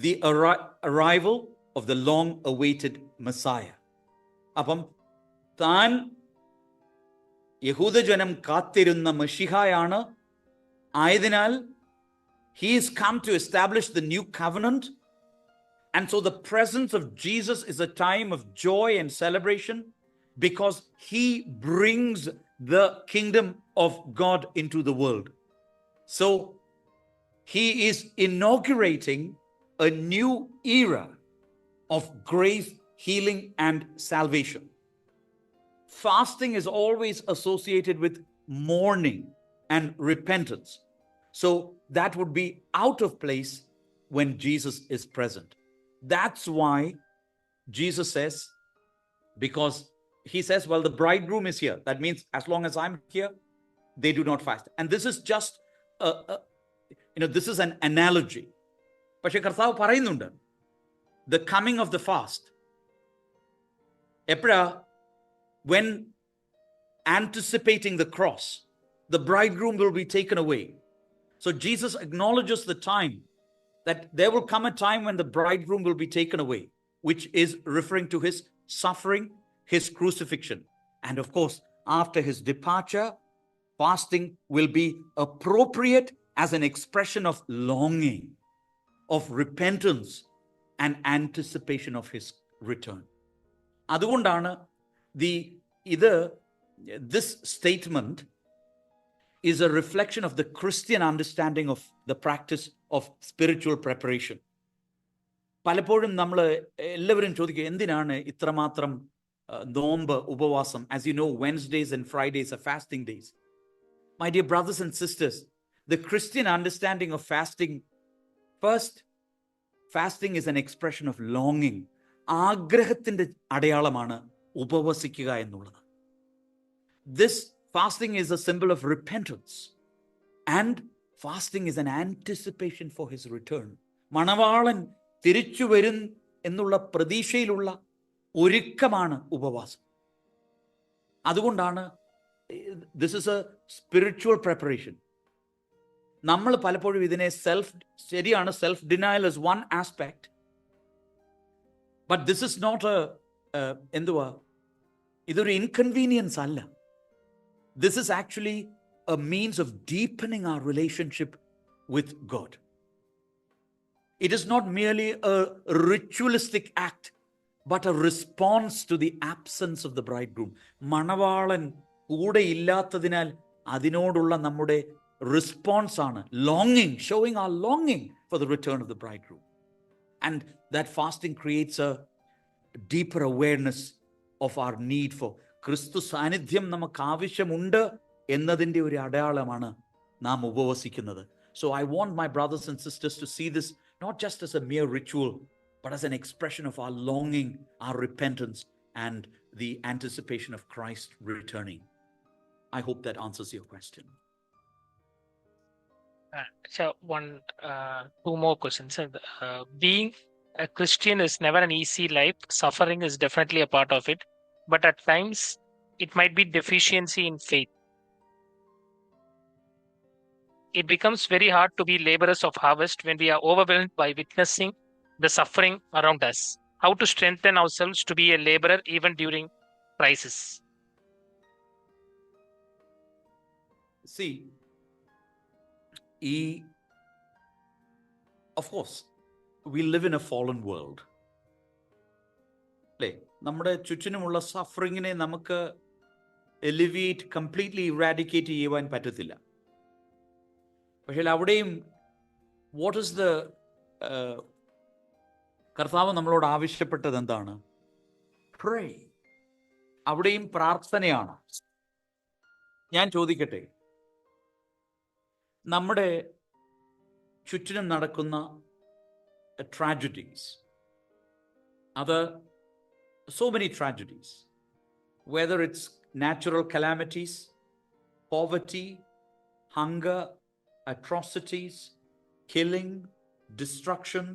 S1: the arrival of the long-awaited Messiah. അപ്പം താൻ യഹൂദജനം കാത്തിരുന്ന മശിഹായാണ്. ആയതിനാൽ he is come to establish the new covenant. And so the presence of Jesus is a time of joy and celebration because he brings the kingdom of God into the world. So he is inaugurating a new era of grace, healing, and salvation. Fasting is always associated with mourning and repentance. So that would be out of place when Jesus is present. That's why Jesus says, because he says, well, the bridegroom is here. That means as long as I'm here, they do not fast. And this is just, this is an analogy. പക്ഷെ കർത്താവ് പറയുന്നുണ്ട്, the coming of the fast, എപ്പോഴാ? When anticipating the cross, the bridegroom will be taken away. So Jesus acknowledges the time that there will come a time when the bridegroom will be taken away, which is referring to his suffering, his crucifixion. And of course, after his departure, fasting will be appropriate as an expression of longing, of repentance, and anticipation of his return. അതുകൊണ്ടാണ് this statement is a reflection of the Christian understanding of the practice of spiritual preparation. പലപ്പോഴും നമ്മൾ എല്ലാവരും ചോദിക്കുക, എന്തിനാണ് ഇത്രമാത്രം നോമ്പ്, ഉപവാസം? As you know, Wednesdays and Fridays are fasting days. My dear brothers and sisters, the Christian understanding of fasting, first, fasting is an expression of longing. ആഗ്രഹത്തിൻ്റെ അടയാളമാണ് ഉപവസിക്കുക എന്നുള്ളത്. This fasting is a symbol of repentance, and fasting is an anticipation for his return. മണവാളൻ തിരിച്ചു വരും എന്നുള്ള പ്രതീക്ഷയിലുള്ള ഒരുക്കമാണ് ഉപവാസം. അതുകൊണ്ടാണ് this is a spiritual preparation. നമ്മൾ പലപ്പോഴും ഇതിനെ ശരിയാണ്, self denial is one aspect, but this is not ഇതൊരു ഇൻകൺവീനിയൻസ് അല്ല. This is actually a means of deepening our relationship with God. It is not merely a ritualistic act, but a response to the absence of the bridegroom. മണവാളൻ കൂടെ ഇല്ലാത്തതിനാൽ അതിനോടുള്ള നമ്മുടെ response ആണ് longing, showing our longing for the return of the bridegroom. And that fasting creates a deeper awareness of our need for ക്രിസ്തു സാന്നിധ്യം നമുക്ക് ആവശ്യമുണ്ട് എന്നതിൻ്റെ ഒരു അടയാളമാണ് നാം ഉപവസിക്കുന്നത്. So I want my brothers and sisters to see this not just as a mere ritual, but as an expression of our longing, our repentance, and the anticipation of Christ returning. I hope that answers your question.
S3: So two more questions. Being a Christian is never an easy life. Suffering is definitely a part of it, but at times it might be deficiency in faith. It becomes very hard to be laborers of harvest when we are overwhelmed by witnessing the suffering around us. How to strengthen ourselves to be a laborer even during crisis?
S1: See, of course, we live in a fallen world. അല്ലേ? നമ്മുടെ ചുറ്റിനുമുള്ള സഫറിങ്ങിനെ നമുക്ക് elevate, completely eradicate ചെയ്യുവാൻ പറ്റത്തില്ല. പക്ഷേ അവിടെയും what is the കർത്താവ് നമ്മളോട് ആവശ്യപ്പെട്ടത് എന്താണ്? Pray. അവിടെയും പ്രാർത്ഥനയാണ്. ഞാൻ ചോദിക്കട്ടെ, നമ്മുടെ ചുറ്റിനും നടക്കുന്ന ട്രാജഡീസ്, അത് so many tragedies, whether it's natural calamities, poverty, hunger, atrocities, killing, destruction,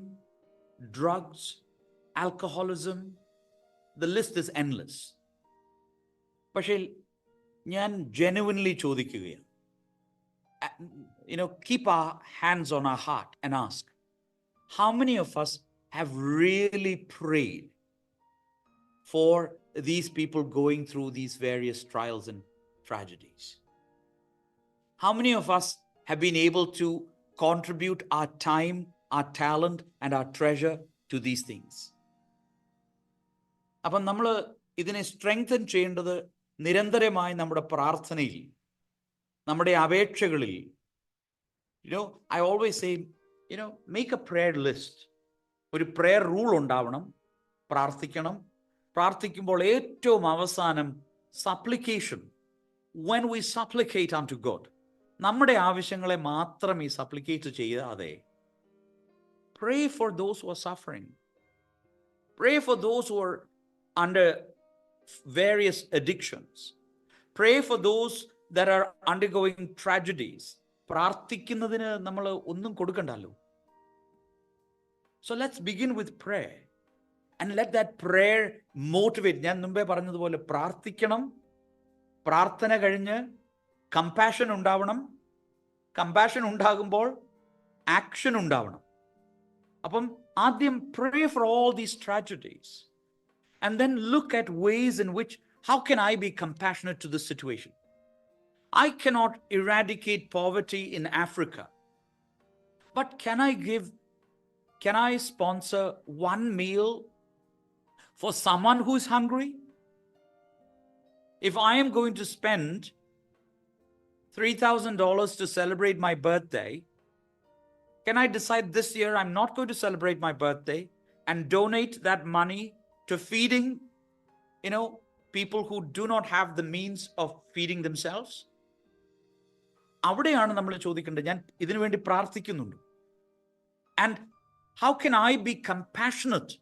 S1: drugs, alcoholism, the list is endless. പക്ഷേ ഞാൻ genuinely ചോദിക്കുകയാണ്, keep our hands on our heart and ask, how many of us have really prayed for these people going through these various trials and tragedies? How many of us have been able to contribute our time, our talent, and our treasure to these things? അപ്പം നമ്മൾ ഇതിനെ strengthen ചെയ്യേണ്ടത് നിരന്തരമായി നമ്മുടെ പ്രാർത്ഥനയിൽ, നമ്മുടെ അപേക്ഷകളിൽ. I always say, make a prayer list. ഒരു prayer rule ഉണ്ടാവണം. പ്രാർത്ഥിക്കണം. പ്രാർത്ഥിക്കുമ്പോൾ ഏറ്റവും അവസാനം supplication. When we supplicate unto God, നമ്മുടെ ആവശ്യങ്ങളെ മാത്രം ഈ സപ്ലിക്കേറ്റ് ചെയ്യാതെ pray for those who are suffering. Pray for those who are under various addictions. Pray for those that are undergoing tragedies. പ്രാർത്ഥിക്കുന്നതിന് നമ്മൾ ഒന്നും കൊടുക്കണ്ടല്ലോ. So let's begin with prayer. And let that prayer motivate. ഞാൻ മുമ്പേ പറഞ്ഞതുപോലെ പ്രാർത്ഥിക്കണം. പ്രാർത്ഥന കഴിഞ്ഞ് compassion ഉണ്ടാവണം. Compassion ഉണ്ടാകുമ്പോൾ ആക്ഷൻ ഉണ്ടാവണം. അപ്പം ആദ്യം pray for all these tragedies. And then look at ways in which, how can I be compassionate to this situation? I cannot eradicate poverty in Africa. But can I sponsor one meal for someone who is hungry? If I am going to spend $3,000 to celebrate my birthday, can I decide this year I'm not going to celebrate my birthday and donate that money to feeding, people who do not have the means of feeding themselves? അവിടെയാണ് നമ്മൾ ചോദിക്കേണ്ടത്. ഞാൻ ഇതിനു വേണ്ടി പ്രാർത്ഥിക്കുന്നുണ്ട്. And how can I be compassionate?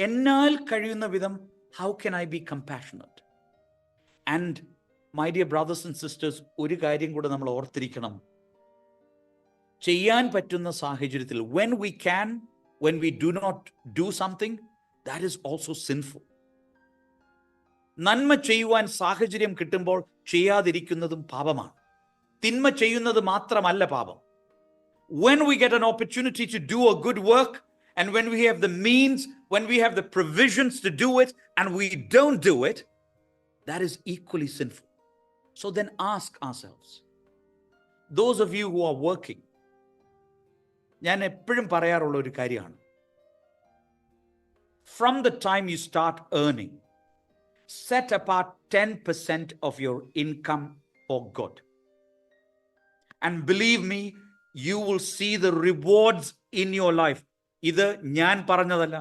S1: എന്നാൽ കഴിയുന്ന വിധം how can I be compassionate? And my dear brothers and sisters, ഒരു കാര്യം കൂടെ നമ്മൾ ഓർത്തിരിക്കണം. ചെയ്യാൻ പറ്റുന്ന സാഹചര്യത്തിൽ, when we do not do something, that is also sinful. നന്മ ചെയ്യുവാൻ സാഹചര്യം കിട്ടുമ്പോൾ ചെയ്യാതിരിക്കുന്നതും പാപമാണ്. തിന്മ ചെയ്യുന്നത് മാത്രമല്ല പാപം. When we get an opportunity to do a good work, and when we have the means, when we have the provisions to do it, and we don't do it, that is equally sinful. So then ask ourselves, those of you who are working, ഞാൻ എപ്പോഴും പറയാറുള്ള ഒരു കാര്യമാണ്, from the time you start earning, set apart 10% of your income for God. And believe me, you will see the rewards in your life. ഇത് ഞാൻ പറഞ്ഞതല്ല,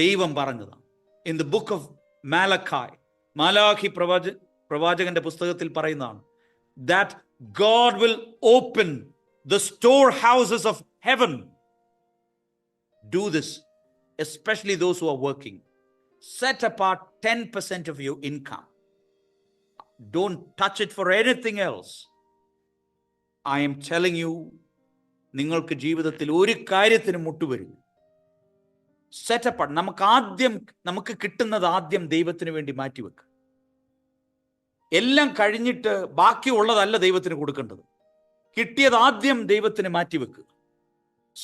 S1: ദൈവം പറഞ്ഞതാണ്. In the book of Malachi, മാലാഖി പ്രവാചകന്റെ പുസ്തകത്തിൽ പറയുന്നതാണ് that God will open the storehouses of heaven. Do this, especially those who are working. Set apart 10% of your income. Don't touch it for anything else. I am telling you, നിങ്ങൾക്ക് ജീവിതത്തിൽ ഒരു കാര്യത്തിനും മുട്ടുവരും. Set apart. നമുക്ക് കിട്ടുന്നത് ആദ്യം ദൈവത്തിന് വേണ്ടി മാറ്റിവെക്കുക. എല്ലാം കഴിഞ്ഞിട്ട് ബാക്കിയുള്ളതല്ല ദൈവത്തിന് കൊടുക്കേണ്ടത്. കിട്ടിയത് ആദ്യം ദൈവത്തിന് മാറ്റിവെക്കുക.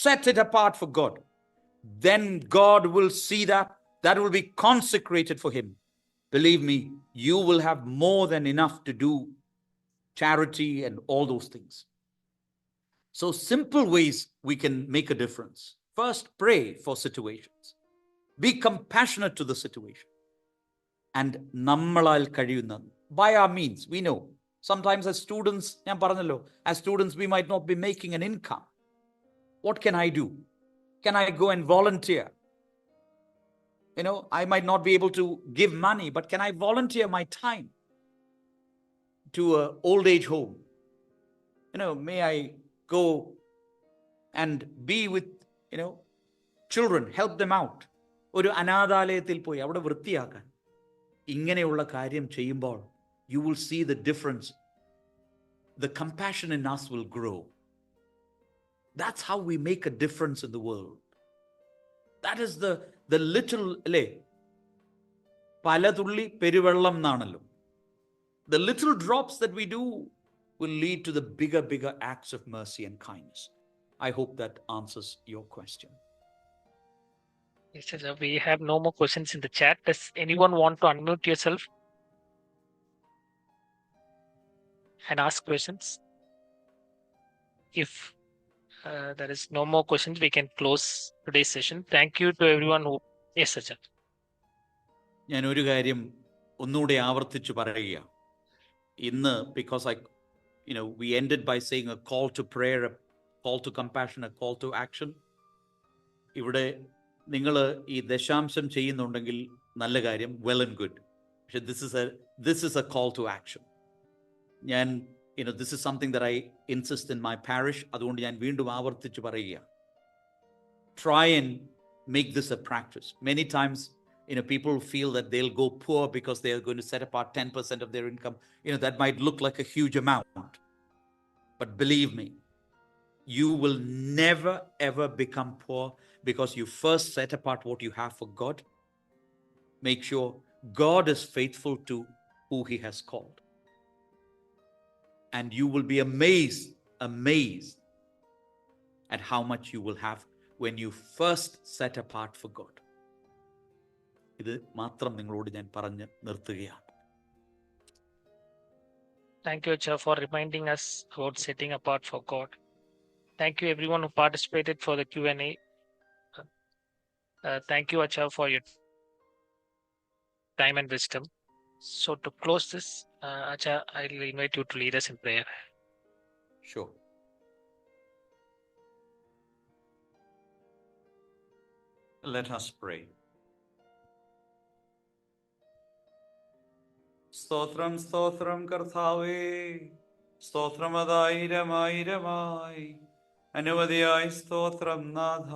S1: Set it apart for God. Then God will see that will be consecrated for Him. Believe me, you will have more than enough to do charity and all those things. So simple ways we can make a difference. First, pray for situations. Be compassionate to the situation. And nammalal കഴിയുന്ന, by our means, we know. Sometimes as students, ഞാൻ പറഞ്ഞല്ലോ, as students we might not be making an income. What can I do? Can I go and volunteer? I might not be able to give money, but can I volunteer my time to an old age home? May I go and be with, children, help them out. ഒരു അനാഥാലയത്തിൽ പോയി അവിടെ വൃത്തിയാക്കാൻ. ഇങ്ങനെയുള്ള കാര്യം ചെയ്യുമ്പോൾ you will see the difference. The compassion in us will grow. That's how we make a difference in the world. That is the little, അല്ലേ, പലതുള്ളി പെരുവെള്ളം എന്നാണല്ലോ. The little drops that we do will lead to the bigger acts of mercy and kindness. I hope that answers your question.
S3: Yes, sir. We have no more questions in the chat. Does anyone want to unmute yourself and ask questions? If there is no more questions, we can close today's session. Thank you to everyone who... Yes, sir.
S1: ഞാൻ ഒരു കാര്യം ഒന്നുകൂടെ ആവർത്തിച്ച് പറയുക. ഇന്ന്, because we ended by saying a call to prayer, a call to compassion, a call to action. ഇവിടെ നിങ്ങൾ ഈ ദശാംശം ചെയ്യുന്നുണ്ടെങ്കിൽ നല്ല കാര്യം, well and good. പക്ഷെ this is a call to action. ഞാൻ this is something that I insist in my parish. അതുകൊണ്ട് ഞാൻ വീണ്ടും ആവർത്തിച്ച് പറയുക. Try and make this a practice. Many times, people feel that they'll go poor because they are going to set apart 10% of their income. That might look like a huge amount. But believe me, you will never ever become poor because you first set apart what you have for God. Make sure God is faithful to who He has called. And you will be amazed at how much you will have when you first set apart for God. ഇത് മാത്രം നിങ്ങളോട് ഞാൻ പറഞ്ഞ് നിർത്തുകയാണ്.
S3: Thank you, Acha, for reminding us about setting apart for God. Thank you, everyone who participated for the Q&A. Thank you, Acha, for your time and wisdom. So to close this, Acha, I'll invite you to lead us in prayer.
S1: Sure. Let us pray. സ്തോത്രം സ്തോത്രം കർത്താവേ, സ്തോത്രം അതായിരമായിരമായി അനവധിയായി സ്തോത്രം നാഥ.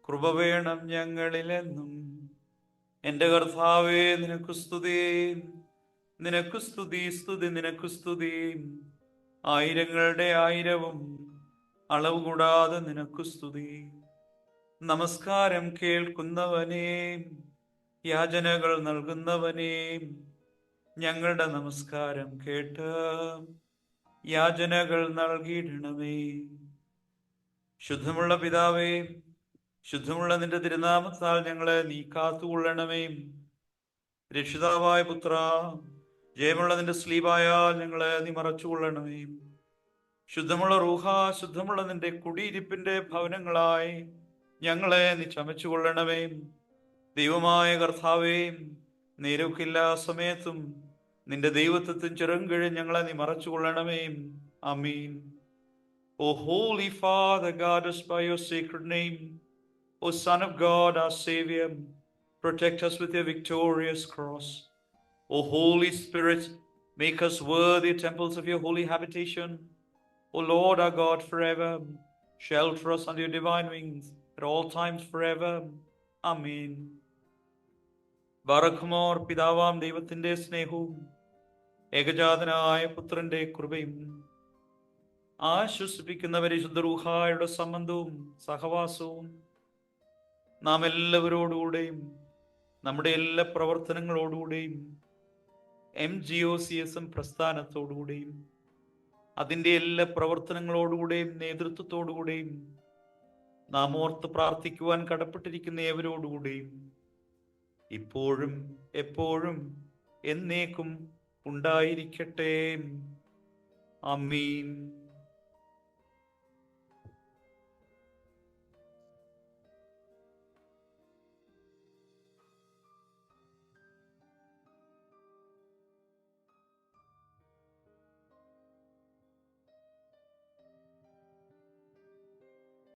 S1: കൃപ വേണം ഞങ്ങളിലെന്നും. എൻ്റെ കർത്താവേ, നിനക്കു സ്തുതി, നിനക്കു സ്തുതി, സ്തുതി നിനക്കു സ്തുതി. ആയിരങ്ങളുടെ ആയിരവും അളവ് കൂടാതെ നിനക്കു സ്തുതി. നമസ്കാരം കേൾക്കുന്നവനേ, യാചനകൾ നൽകുന്നവനേ, ഞങ്ങളുടെ നമസ്കാരം കേട്ട് യാചനകൾ നൽകിയിടണമേ. ശുദ്ധമുള്ള പിതാവേ, ശുദ്ധമുള്ള നിന്റെ തിരുനാമത്താൽ ഞങ്ങളെ നീ കാത്തുകൊള്ളണമേ. രക്ഷിതാവായ പുത്ര, ജയമുള്ള നിന്റെ സ്ലീബായാൽ ഞങ്ങളെ നീ മറച്ചുകൊള്ളണമേ. ശുദ്ധമുള്ള റൂഹ, ശുദ്ധമുള്ള നിന്റെ കുടിയിരിപ്പിന്റെ ഭവനങ്ങളായി ഞങ്ങളെ നീ ചമച്ചുകൊള്ളണമേ. ദൈവമായ കർത്താവേ, നേരൊക്കില്ലാ സമയത്തും നിന്റെ ദൈവത്വത്തിൻ ചിറങ്കിഴി ഞങ്ങളെ നീ മറച്ചുകൊള്ളണമേ. ആമീൻ. O Holy Father, guard us by your sacred name. O Son of God, our Savior, protect us with your victorious cross. O Holy Spirit, make us worthy temples of your holy habitation. O Lord our God, forever, shelter us under your divine wings at all times forever. Amen. ബറഖുമോർ പിതാവാം ദൈവത്തിന്റെ സ്നേഹവും ഏകജാതനായ പുത്രന്റെ കൃപയും ആശ്വസിപ്പിക്കുന്ന പരിശുദ്ധ റൂഹായുടെ സംബന്ധവും സഹവാസവും നാം എല്ലാവരോടുകൂടെയും നമ്മുടെ എല്ലാ പ്രവർത്തനങ്ങളോടുകൂടെയും MGOCSM പ്രസ്ഥാനത്തോടുകൂടെയും അതിൻ്റെ എല്ലാ പ്രവർത്തനങ്ങളോടുകൂടെയും നേതൃത്വത്തോടുകൂടെയും നാം ഓർത്ത് പ്രാർത്ഥിക്കുവാൻ കടപ്പെട്ടിരിക്കുന്ന ഏവരോടുകൂടെയും ഇപ്പോഴും എപ്പോഴും എന്നേക്കും ഉണ്ടായിരിക്കട്ടെ. ആമീൻ.